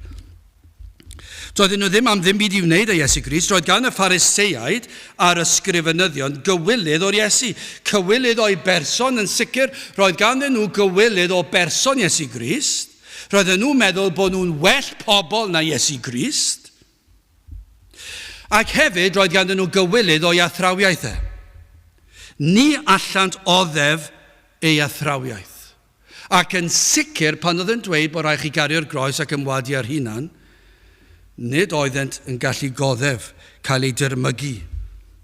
Doedden nhw ddim am ddim byd i wneud â Iesu Grist. Roedd gan y Phariseiaid a'r ysgrifenyddion gywilydd o'r Iesu. Cywilydd o'i berson yn sicr. Roedd ganddyn nhw gywilydd o berson Iesu Grist. Roedden nhw'n meddwl bod nhw'n well pobl na Iesu Grist. Ac hefyd roedd ganddyn nhw gywilydd o'i athrawiaeth e. Ni allant oddef ei athrawiaeth. Ac yn sicr pan oedd yn dweud bod rhaid chi gario'r groes ac ymwadu ar hunan, nid oeddent yn gallu goddef cael ei dyrmygu.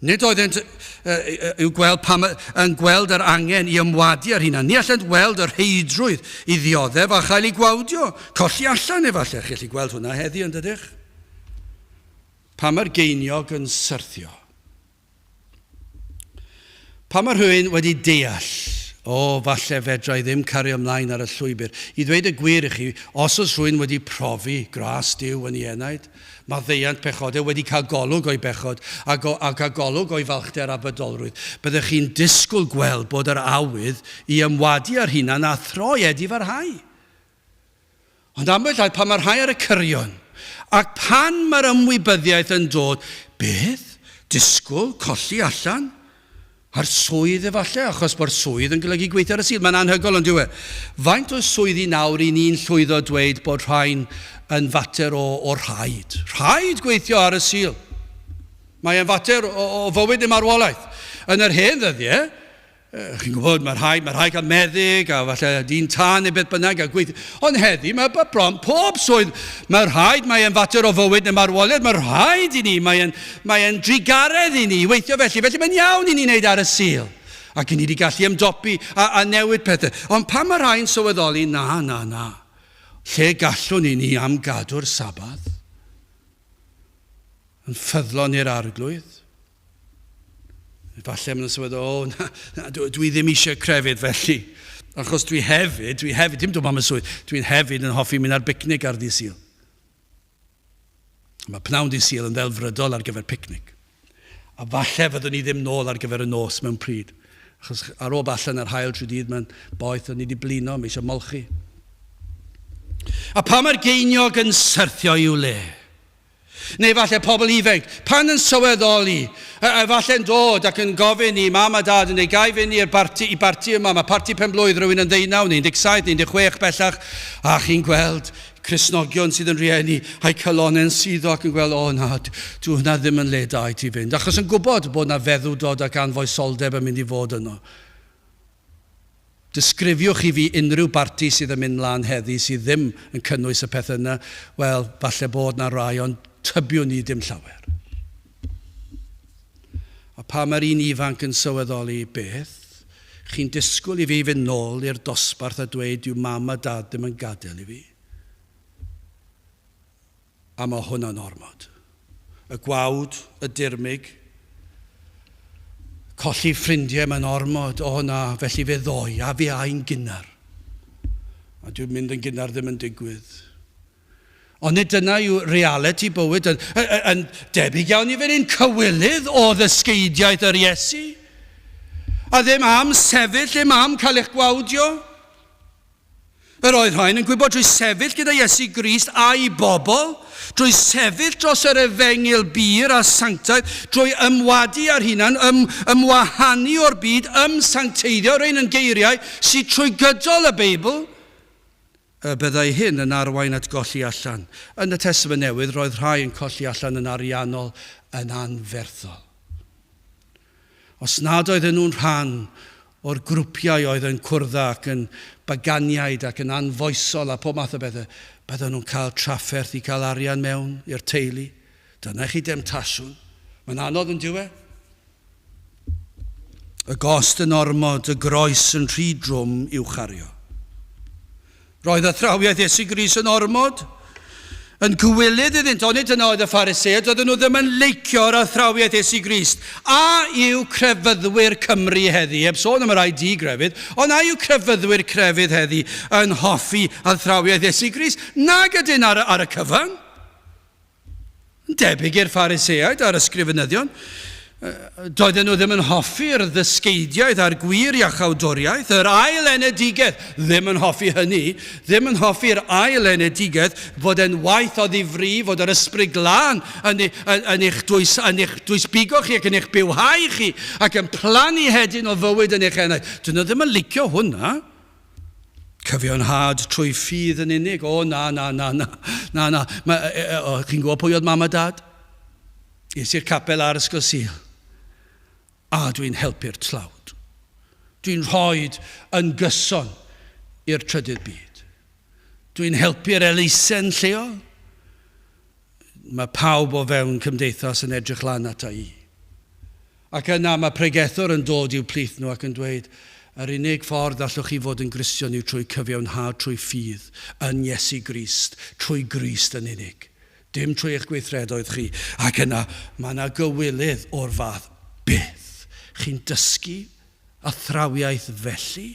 Nid oeddent yn gweld yr angen i ymwadu ar hunan. Ni allan gweld yr heidrwydd i ddioddef a chael ei gwawdio. Colli allan efallai, chi'n gallu gweld hwnna heddi yn dydych. Pa mae'r geiniog yn syrthio? Pa mae rhywun wedi deall, falle fedra i ddim cario ymlaen ar y llwybr. I ddweud y gwir i chi, os oes rhywun wedi profi gras Duw yn ei enaid, mae ddeiant pechodau wedi cael golwg o'i bechod a cael golwg o'i falchder a bydolrwydd. Byddech chi'n disgwyl gweld bod yr awydd i ymwadu ar hunan a throi edi farhau. Ond ambell llai pan mae'r rhai ar y cyrion, ac pan mae'r ymwybyddiaeth yn dod, beth? Disgwyl, colli allan? A'r swydd efallai, achos bod swydd yn golygu gweithio ar y sil. Mae'n anhygoel ond diwe. Faint o swyddi nawr i ni'n llwyddo dweud bod rhain yn fater o rhaid. Rhaid gweithio ar y sil. Mae'n fater o fywyd y marwolaeth. Yn yr hen ddyddiau, chi'n gwybod, mae rhai cael meddyg, a falle dyn tân neu beth bynnag a gweithio. Ond heddi, mae bron pob swydd. Mae rhaid, mae'n fater o fywyd neu marwolaeth, mae rhaid i ni, mae'n drigaredd i ni, weithio felly mae'n iawn i ni wneud ar y sil. Ac i ni wedi gallu ymdopi a newid pethau. Ond pan mae rhaid sylweddoli, na. Lle gallwn i ni am gadw'r sabath? Yn ffyddlon i'r arglwydd? Falle mae'n sylweddoli, dwi ddim eisiau crefydd felly. Achos dwi hefyd, dim dwi'n am y swydd, dwi'n hefyd yn hoffi mynd ar bicnic ar ddi sil. Mae pnawn ddi sil yn ddelfrydol ar gyfer picnic. A falle fyddwn ni ddim nôl ar gyfer y nos mewn pryd. Achos ar ôl allan ar hael trwy dydd mae'n boeth o'n ni wedi blino, mae eisiau molchi. A pa mae'r geiniog yn syrthio i'w le? Neu falle pobl ifanc, pan yn sylweddoli, falle'n dod ac yn gofyn i mam a dad yn ei gai fynd i'r parti yma, mae parti penblwydd rhywun yn 19, 17, 16 bellach, a chi'n gweld Cristnogion sydd yn rieni, a'i cylonau'n suddo ac yn gweld, dwi hwnna ddim yn le da i ti fynd. Achos yn gwybod bod na feddw dod ac anfoesoldeb yn mynd i fod yno. Disgrifiwch i fi unrhyw barti sydd yn mynd lan heddi sydd ddim yn cynnwys y pethau yna. Wel, falle bod na rai, ond tybiwn ni dim llawer. A pa mae'r un ifanc yn sylweddoli beth, chi'n disgwyl i fi fynd nôl i'r dosbarth a dweud yw mam a dad ddim yn gadael i fi. A mae hwnna'n ormod. Y gwawd, y dirmig, colli ffrindiau mae'n ormod o hwnna, felly fe ddoi, a fi a'n gynnar. A dwi'n mynd yn gynnar ddim yn digwydd. Ond nid dyna yw reality bywyd, yn debyg iawn i fe'n un cywilydd o ddysgeidiaeth yr Iesu. A ddim am sefyll, ddim am cael eich gwawdio. Yr oedd rhain yn gwybod drwy sefyll gyda Iesu Grist a'i bobl, drwy sefyll dros yr efengil bir a sanctaidd, drwy ymwadu ar hunan, ymwahanu o'r byd, ymsancteiddio, rhain yn geiriau sydd trwy gydol y Beibl, byddai hyn yn arwain at golli allan. Yn y Testament Newydd, roedd rhai yn colli allan yn ariannol, yn anferthol. Os nad oedden nhw'n rhan o'r grwpiau oedd yn cwrdd ac yn baganiaid ac yn anfoesol a pob math o bethau, bydden nhw'n cael trafferth i cael arian mewn i'r teulu. Dyna chi demtasiwn. Mae'n anodd yn diwedd. Y gost yn ormod, y groes yn rhy drwm i'w chario. Roedd athrawiaeth Iesu Grist yn ormod, yn gywilydd iddynt, ond nid yna oedd y Pharisëd, oedden nhw ddim yn leicio'r athrawiaeth Iesu Grist. A yw crefyddwyr Cymru heddi, heb sôn am yr ID grefydd, ond a yw crefyddwyr crefydd heddi yn hoffi athrawiaeth Iesu Grist? Nag ydyn ar y cyfan. Debyg i'r Pharisëaid a'r ysgrifenyddion. Doedden nhw ddim yn hoffi'r ddysgeidiaeth a'r gwir iachawdwriaeth, yr ail enedigedd, ddim yn hoffi hynny, ddim yn hoffi'r ail enedigedd fod yn waith o ddifri, fod yr ysbryd glân yn eich dwysbigo chi ac yn eich bywhau chi ac yn plannu hedyn o fywyd yn eich enaid. Dyn nhw ddim yn licio hwnna. Cyfiawnhad trwy ffydd yn unig. O, na. Chi'n gwybod pwy oedd mam a dad? Is i'r capel ar ysgol Sul. A dwi'n helpu'r tlawd. Dwi'n rhoi yn gyson i'r trydydd byd. Dwi'n helpu'r elusen lleol. Mae pawb o fewn cymdeithas yn edrych lan ata i. Ac yna mae pregethwr yn dod i'w plith nhw ac yn dweud, yr unig ffordd allwch chi fod yn Gristion yw trwy cyfiawnhad, trwy ffydd, yn Iesu Grist, trwy Grist yn unig. Dim trwy eich gweithredoedd chi. Ac yna, mae yna gywilydd o'r fath byth. Chi'n dysgu athrawiaeth felly?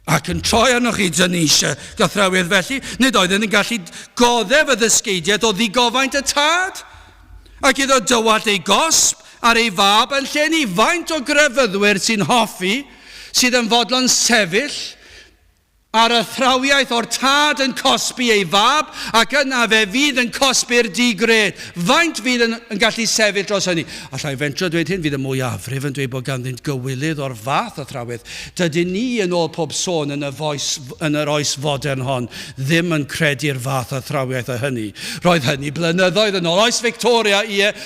Ac yn troi arnoch chi dyn eisiau athrawiaeth felly, nid oedden yn gallu goddef y ddysgeidiaeth o ddigofaint y tad. Ac iddo dywallt ei gosb ar ei fab yn lle ni faint o grefyddwyr sy'n hoffi, sydd yn fodlon sefyll ar athrawiaeth o'r tad yn cosbi ei fab, ac yna fe fydd yn cosbi'r digred. Faint fydd yn gallu sefyll dros hynny? Allai fentro dweud hyn, fydd y mwyafrif yn dweud bod ganddynt gywilydd o'r fath athrawiaeth. Dydyn ni yn ôl pob sôn yn yr oes fodern hon ddim yn credu'r fath athrawiaeth o hynny. Roedd hynny blynyddoedd yn ôl. Oes Victoria,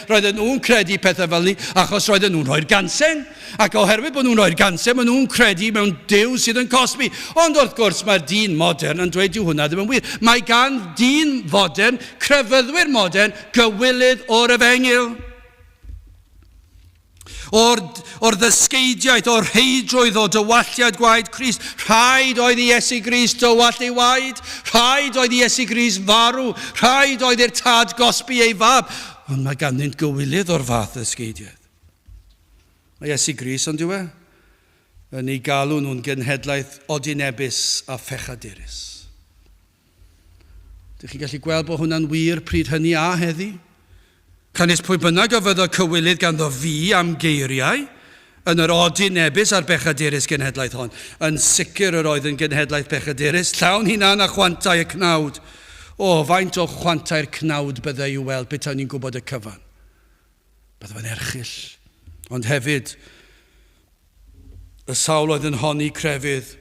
roedden nhw'n credu pethau fel ni, achos roedden nhw'n rhoi'r gansen. Ac oherwydd bod nhw'n rhoi'r gansen, maen nhw'n credu mewn Duw sydd yn cosbi. Ond wrth gwrs, mae'r dyn modern yn dweud yw hwnna ddim yn wir. Mae gan dyn modern, crefyddwyr modern, gywilydd o'r efengil. O'r ddysgeidiaeth, o'r heidrwydd o dywalliad gwaed Crist. Rhaid oedd i Iesu Grist dywall ei waed. Rhaid oedd i Iesu Grist farw. Rhaid oedd i'r tad gosbi ei fab. Ond mae ganddynt gywilydd o'r fath ddysgeidiaeth. Mae Iesu Grist ond yw e? Yn ei galw nhw'n genhedlaeth odinebus a phechadurus. Dych chi'n gallu gweld bod hwnna'n wir pryd hynny a heddi? Canis pwy bynnag o fyddo cywilydd ganddo fi am geiriau yn yr odinebus a'r bechadurus genhedlaeth hon. Yn sicr yr oedd yn genhedlaeth bechadurus, llawn hunan a chwantau y cnawd. O, faint o chwantau'r cnawd byddai i'w weld beth ni'n gwybod y cyfan. Byddai fe'n erchyll. Ond hefyd, y sawl oedd yn honni crefydd.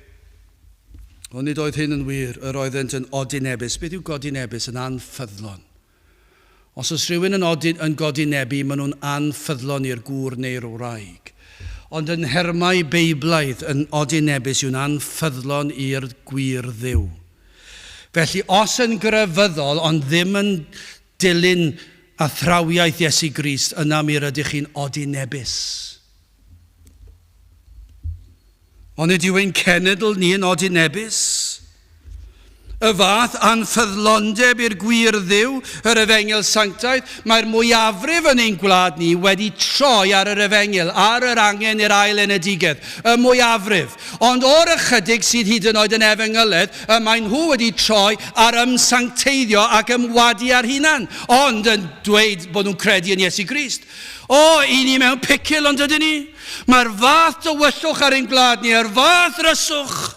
Ond nid oedd hyn yn wir, yr oeddent yn odinebus. Beth yw godinebus? Yn anffyddlon. Os oes rhywun yn godinebu, maen nhw'n anffyddlon i'r gŵr neu'r wraig. Ond yn hermau beiblaidd, yn odinebus yw'n anffyddlon i'r gwir Dduw. Felly, os yn grefyddol, ond ddim yn dilyn a thrawiaeth Iesu Grist, yna mi rydych chi'n odinebus. Ond ydyw ein cenedl ni yn odinebus? Y fath anffyddlondeb i'r gwir dduw, yr Efengil Sanctaidd, mae'r mwyafrif yn ein gwlad ni wedi troi ar yr Efengil, ar yr angen i'r ail enedigedd, y mwyafrif. Ond o'r ychydig sydd hyd yn oed yn efengyloedd, mae nhw wedi troi ar ymsancteiddio ac ymwadu ar hunan, ond yn dweud bod nhw'n credu yn Iesu Grist. I ni mewn picil ond ydyn ni. Mae'r fath dywyllwch ar ein gwlad ni, yr fath ryswch,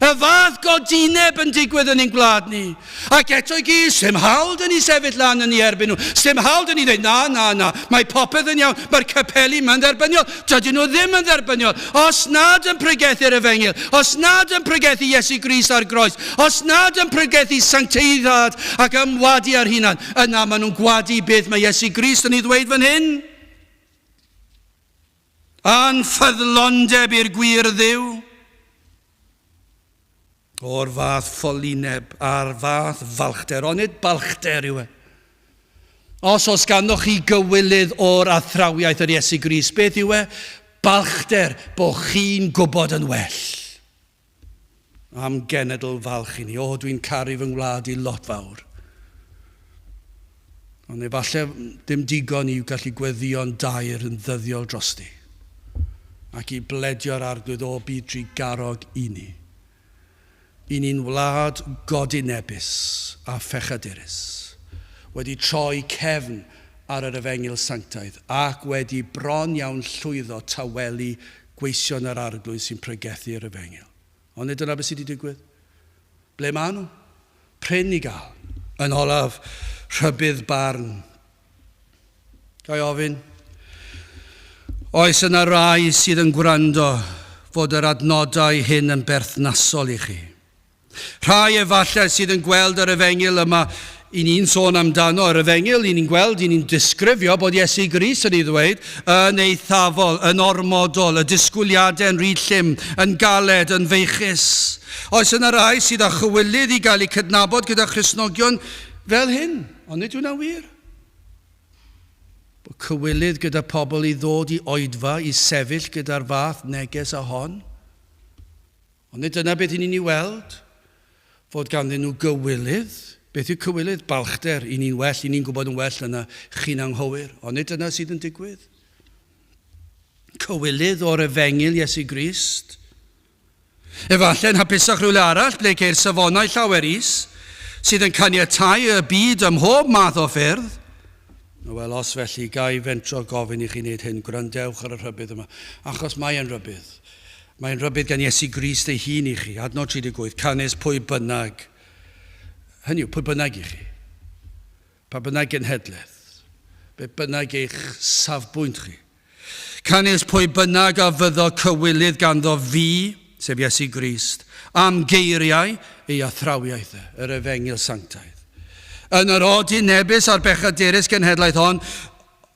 y fath godineb yn digwydd yn ein gwlad ni. Ac eto i gyd, sdim hawl dyn ni sefyll lan yn ei erbyn nhw. Sdim hawl dyn ni dweud, na, mae popeth yn iawn. Mae'r capeli ma'n dderbyniol. Dydyn nhw ddim yn dderbyniol. Os nad yn pregethu'r Efengil, os nad yn pregethu Iesu Grist ar groes, os nad yn pregethu sancteiddad ac ymwadu ar hunan, yna maen nhw'n gwadu beth mae Iesu Grist yn ei ddweud fan hyn. Anffyddlondeb i'r gwir dduw. O'r fath Ffolineb a'r fath balchder, ond nid balchder yw e. Os ganddoch chi gywilydd o'r athrawiaeth yr Iesu Grist, beth yw e? Balchder, bod chi'n gwybod yn well. Am genedl falch i ni. Dwi'n caru fy ngwlad i lot fawr. Ond efallai dim digon i'w gallu gweddio'n dair yn ddyddiol drosti. Ac i bledio'r arglwydd o byd tri garog i ni. I ni'n wlad godinebus a phechadurus, wedi troi cefn ar yr Efengil Sanctaidd ac wedi bron iawn llwyddo tawelu gweision yr arglwydd sy'n pregethu'r Efengil. Ond dyna beth sydd wedi digwydd? Ble maen nhw? Pryn i gael yn olaf rhybydd barn. Gai ofyn? Oes yna rai sydd yn gwrando fod yr adnodau hyn yn berthnasol i chi? Rhai efallai sydd yn gweld yr Efengil yma, i ni'n sôn amdano yr Efengil, i ni'n gweld, i ni'n disgrifio bod Iesu Grist yn ei ddweud, yn eithafol, yn ormodol, y disgwyliadau yn rhy llym, yn galed, yn feichus. Oes yna rai sydd â chywilydd i gael eu cydnabod gyda Christnogion fel hyn, ond nid yw'n wir. Bod cywilydd gyda pobl i ddod i oedfa, i sefyll gyda'r fath neges a hon. Ond nid dyna beth i ni'n ei weld. Fod ganddyn nhw gywilydd. Beth yw cywilydd? Balchder. I ni'n well, i ni'n gwybod yn well yna chi'n anghywir. Ond nid dyna sydd yn digwydd. Cywilydd o'r Efengil Iesu Grist. Efallai'n hapusach rhywle arall ble ceir safonau llawer is sydd yn caniatáu y byd ym mhob math o ffyrdd. Wel, os felly gai fentro gofyn i chi wneud hyn, gwrandewch ar y rhybydd yma. Achos mae'n rhybydd. Mae'n rhybydd gan Iesu Grist ei hun i chi. Adnod 38, canes pwy bynnag. Hynny yw, pwy bynnag i chi. Pa bynnag genhedlaeth. Be bynnag eich safbwynt chi. Canes pwy bynnag a fyddo cywilydd ganddo fi, sef Iesu Grist, am geiriau ei athrawiaethau, yr Efengil Sanctaidd. Yn yr odinebus a'r bechadurus genhedlaeth hon,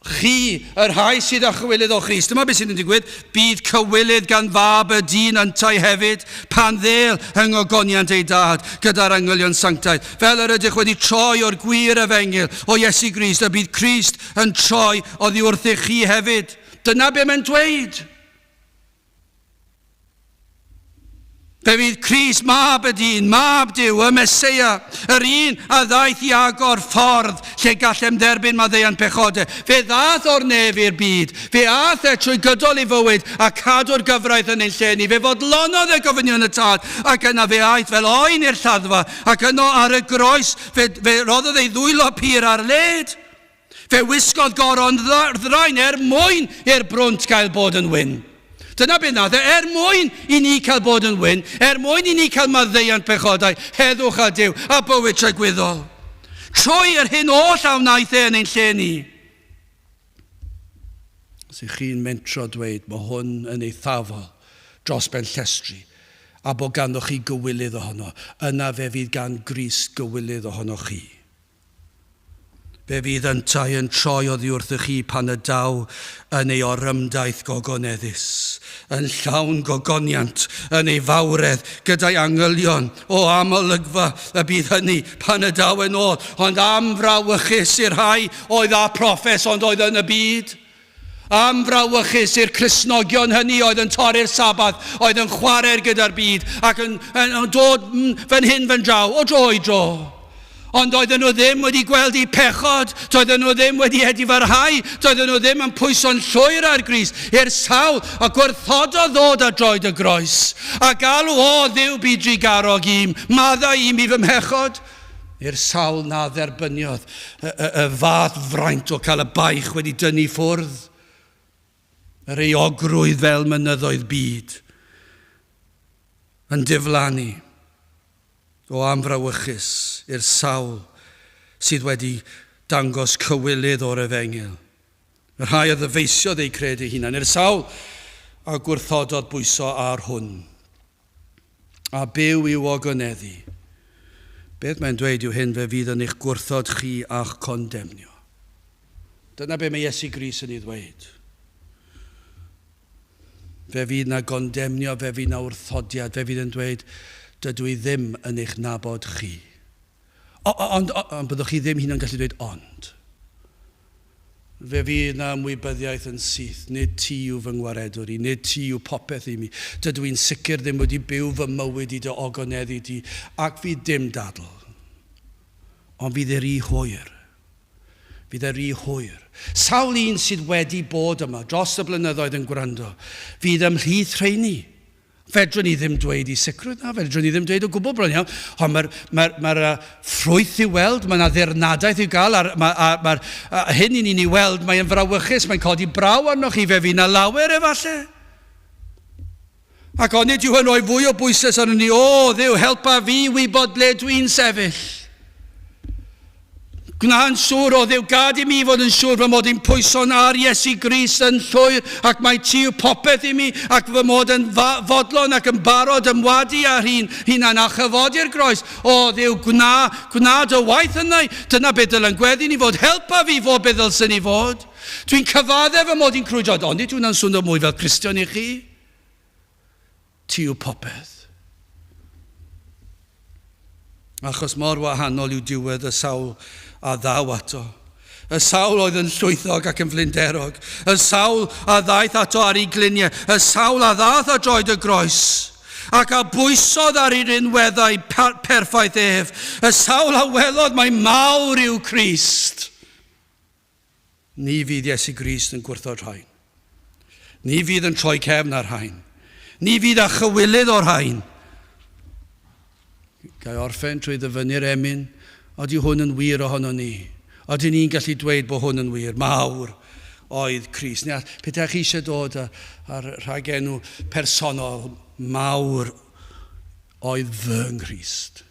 chi, yr rhai sydd â chywilydd o Christ. Dyma beth sydd yn digwydd. Bydd cywilydd gan fab y dyn yntau hefyd, pan ddel yng ngogoniant ei dad, gyda'r angylion sanctaidd. Fel yr ydych wedi troi o'r gwir Efengil o Iesu Grist, a bydd Christ yn troi oddi wrth i chi hefyd. Dyna be mae'n dweud. Fe fydd Christ, mab y dyn, mab Duw, y Meseia, yr un a ddaeth i agor ffordd lle gallem dderbyn maddeuant pechodau. Fe ddath o'r nef i'r byd, fe ath trwy gydol i fywyd a cadw'r gyfraith yn ein lle ni. Fe fodlonodd y gofynion y tad ac yna fe aeth fel oen i'r lladdfa ac yno ar y groes fe roddodd ei ddwylo pur ar led. Fe wisgodd goron ddraen mwyn i'r brwnt gael bod yn wyn. Dyna beth nath, mwyn i ni cael bod yn wyn, mwyn i ni cael maddeuant pechodau, heddwch a Duw, a bywyd tragwyddol. Troi yr hyn oll a wnaeth yn ein lle ni. Os ych chi'n mentro dweud, mae hwn yn eithafol dros ben llestri, a bod ganddoch chi gywilydd ohono, yna fe fydd gan Grist gywilydd ohono chi. Fe fydd yntau yn troi oddi wrthych chi pan y daw yn ei orymdaeth gogoneddus, yn llawn gogoniant, yn ei fawredd gyda'i angylion o amolygfa y bydd hynny pan y daw yn ôl, ond am frawychus i'r rhai oedd a proffes ond oedd yn y byd. Am frawychus i'r Cristnogion hynny oedd yn torri'r sabath, oedd yn chwarae'r gyda'r byd ac yn dod fan hyn fan draw, o dro i dro. Ond oedden nhw ddim wedi gweld eu pechod, doedden nhw ddim wedi edifarhau, doedden nhw ddim yn pwyso'n llwyr ar Grist, i'r sawl a gwrthodo ddod a droed y groes, a galw o ddiw byd drigarog im, madda im i fy mhechod. I'r sawl na dderbyniodd y fath fraint o cael y baich wedi dynnu ffwrdd, yr eogrwydd fel mynyddoedd byd, yn diflannu o amfrawychus i'r sawl sydd wedi dangos cywilydd o'r efengil. Yr rhai a ddyfeisiodd eu credu hunan, i'r sawl a gwrthododd bwyso ar hwn, a byw i'w ogoneddu. Beth mae'n dweud yw hyn, fe fydd yn eich gwrthod chi a'ch condemnio. Dyna be mae Iesu Grist yn ei ddweud. Fe fydd na gondemnio, fe fydd na wrthodiad, fe fydd yn dweud, dydw i ddim yn eich nabod chi. Ond byddwch chi ddim hyn yn gallu dweud ond. Fe fydd na ymwybyddiaeth yn syth, nid ti yw fy ngwaredwr i, nid ti yw popeth i mi. Dydw i'n sicr ddim wedi byw fy mywyd i dy ogoneddu di, ac fydd dim dadl. Ond fydd yr i hwyr. Fydd yr i hwyr. Sawl un sydd wedi bod yma, dros y blynyddoedd yn gwrando, fydd ymhlith rheini. Fedrwn ni ddim dweud i sicrwydd na, fedrwn ni ddim dweud o gwbl bron iawn, ond mae'r ffrwyth i weld, mae yna ddirnadaeth i gael, mae'r hyn i ni'n ei weld, mae'n frawychus, mae'n codi braw arnoch chi, fe fydd na lawer efallai. Ac onid yw yn rhoi fwy o bwyslais arno ni, o ddiw, helpa fi wybod le dwi'n sefyll. Gwna'n siŵr o ddiw, gad i mi fod yn siŵr fy mod i'n pwyso'n ar Iesu Grist yn llwyr ac mae ti yw popeth i mi ac fy mod yn fodlon ac yn barod ymwadu ar hunan a chyfodi'r groes. O ddiw, gwna dy waith yna. Dyna beth dylen gweddi ni fod. Helpa fi fod beth ddylsyn ni fod. Dwi'n cyfadde fy mod i'n crwydro. Ond dwi'n swnio mwy fel Cristion i chi. Ti yw popeth. Achos mor wahanol yw diwedd y sawl a ddaw ato. Y sawl oedd yn llwythog ac yn flinderog. Y sawl a ddaeth ato ar ei gliniau. Y sawl a ddaeth a droed y groes. Ac a bwysodd ar ei rinweddau perffaith ef. Y sawl a welodd mae mawr yw Crist. Ni fydd Iesu Grist yn gwrthod rhain. Ni fydd yn troi cefn ar rhain. Ni fydd a chywilydd o'r rhain. Gai orffen trwy ddyfynu'r emyn. Oeddi hwn yn wir ohono ni. Oeddi ni'n gallu dweud bod hwn yn wir. Mawr oedd Crist. Pethau chi eisiau dod ar rhagenw personol. Mawr oedd fy Nghrist.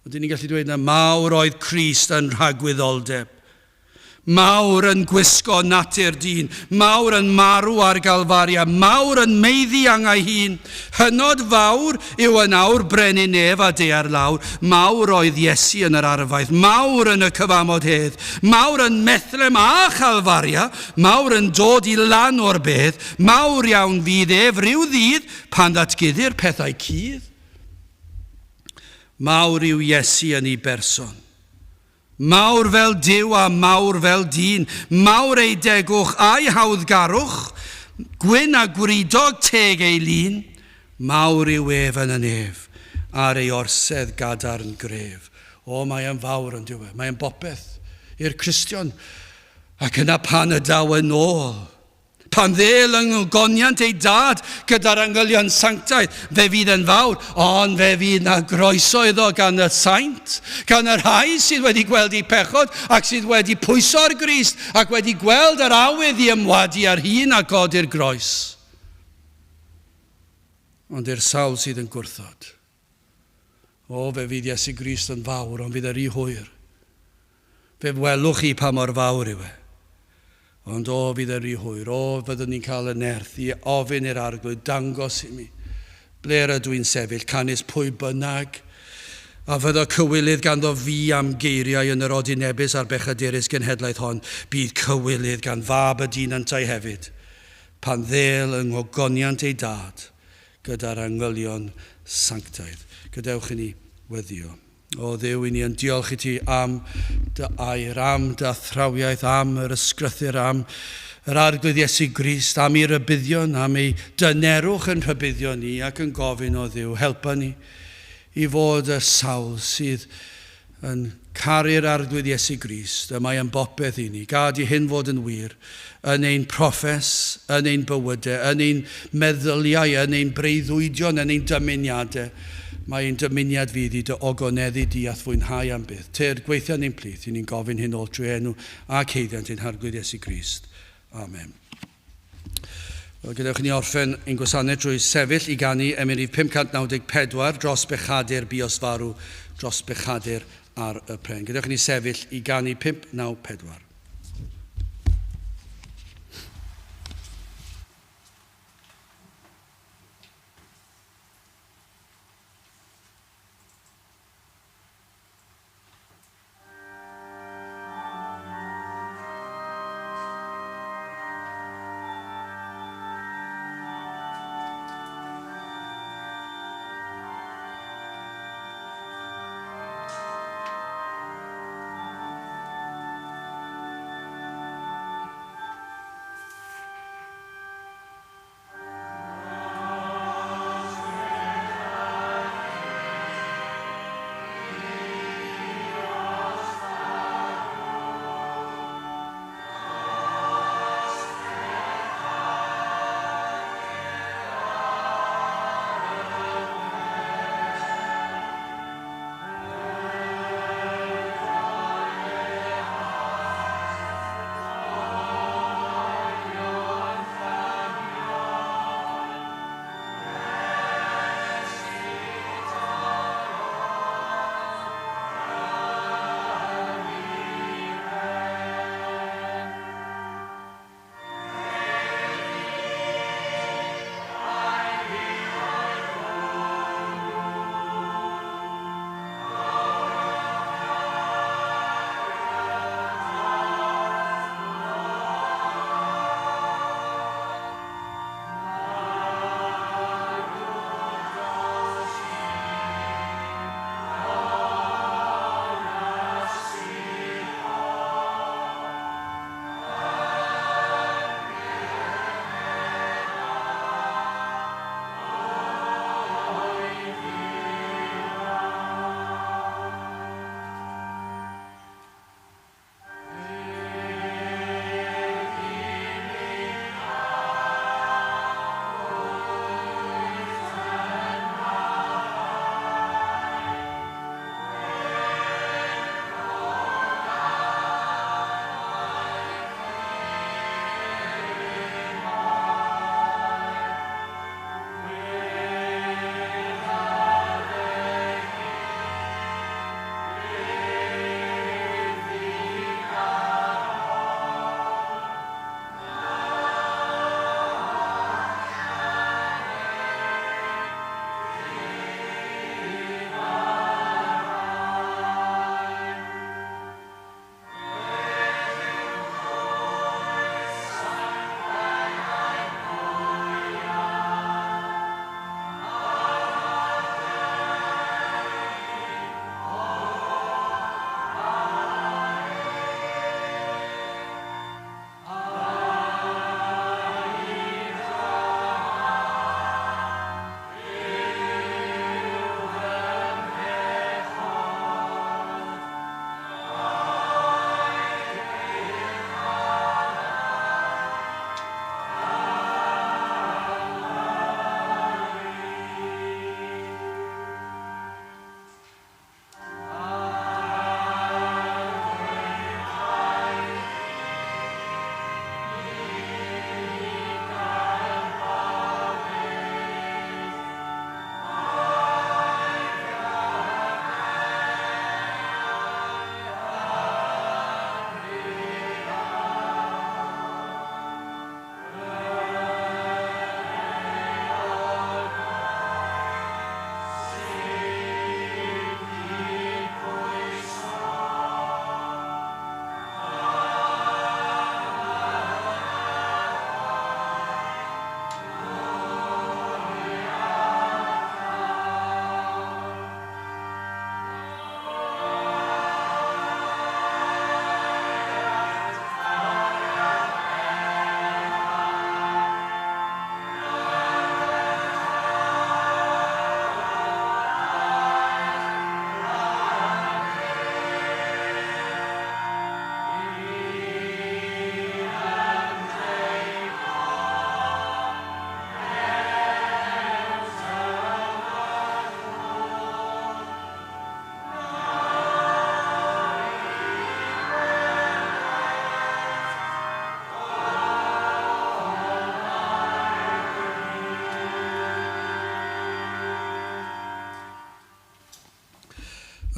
Oeddi ni'n gallu dweud na mawr oedd Crist yn rhagwyddoldeb. Mawr yn gwisgo natur dyn, mawr yn marw ar galfaria, mawr yn meiddi angau hun. Hynod fawr yw yn awr brenin ef a de ar lawr, mawr oedd Iesu yn yr arfaeth, mawr yn y cyfamod hedd, mawr yn methlem a chalfaria, mawr yn dod i lan o'r bedd, mawr iawn fydd ef rhyw ddydd pan ddatguddir pethau cudd. Mawr yw Iesu yn ei berson. Mawr fel Duw a mawr fel dyn, mawr ei degwch a'i hawddgarwch, gwyn a gwridog teg ei lun, mawr yw ef yn y nef, ar ei orsedd gadarn gref. O, mae e'n fawr yn diwedd, mae e'n bopeth i'r Cristion, ac yna pan y daw yn ôl. Pan ddel yng goniant ei dad gyda'r angylion sanctaidd, fe fydd yn fawr, ond fe fydd na groeso iddo gan y saint, gan yr rhai sydd wedi gweld ei pechod ac sydd wedi pwyso'r Grist ac wedi gweld yr awydd i ymwadu ar hun a godi'r groes. Ond i'r sawl sydd yn gwrthod, o fe fydd Iesu Grist yn fawr, ond fydd yr i hwyr. Fe welwch chi pa mor fawr yw e. Ond o fydd yr i hwyr, o fyddwn ni'n cael y nerth i ofyn i'r arglwydd, dangos i mi. Ble rydw i'n sefyll, canis pwy bynnag A fydda cywilydd ganddo fi am geiriau yn yr odynebus a'r bechadurus genhedlaeth hon, bydd cywilydd gan fab y dynantau hefyd, pan ddel yng ngogoniant ei dad, gyda'r angylion sanctaidd. Gadewch i ni weddio. O Dduw, i ni yn diolch i ti am dy air, am dy athrawiaeth, am yr ysgrythyr, am yr arglwydd Iesu Grist, am ei rybuddion, am ei dynerwch yn rhybuddio ni ac yn gofyn o Dduw, helpa ni i fod y sawl sydd yn caru'r arglwydd Iesu Grist, y mae yn bopeth i ni. Gad i hyn fod yn wir yn ein proffes, yn ein bywydau, yn ein meddyliau, yn ein breuddwydion, yn ein dymuniadau. Mae ein dymuniad fydd i dy ogoneddu di a fwynhau am byth. Te'r gweithiau ni'n plith, i ni'n gofyn hyn ôl trwy enw a ceiddiant ein arglwydd Iesu Grist. Amen. Wel, gadewch ni orffen ein gwasanaeth drwy sefyll i ganu Emynydd 594 dros bechadur biosfarw, dros bechadur ar y pren. Gadewch ni sefyll i ganu 594.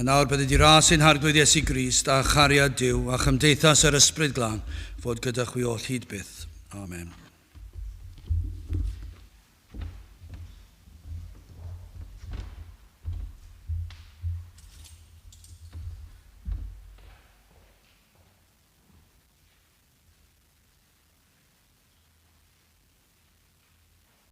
A nawr bydd wedi ras ein harglwydd Iesu Grist a chariad Duw a chymdeithas yr ysbryd glân fod gyda chwi o hyd byth. Amen.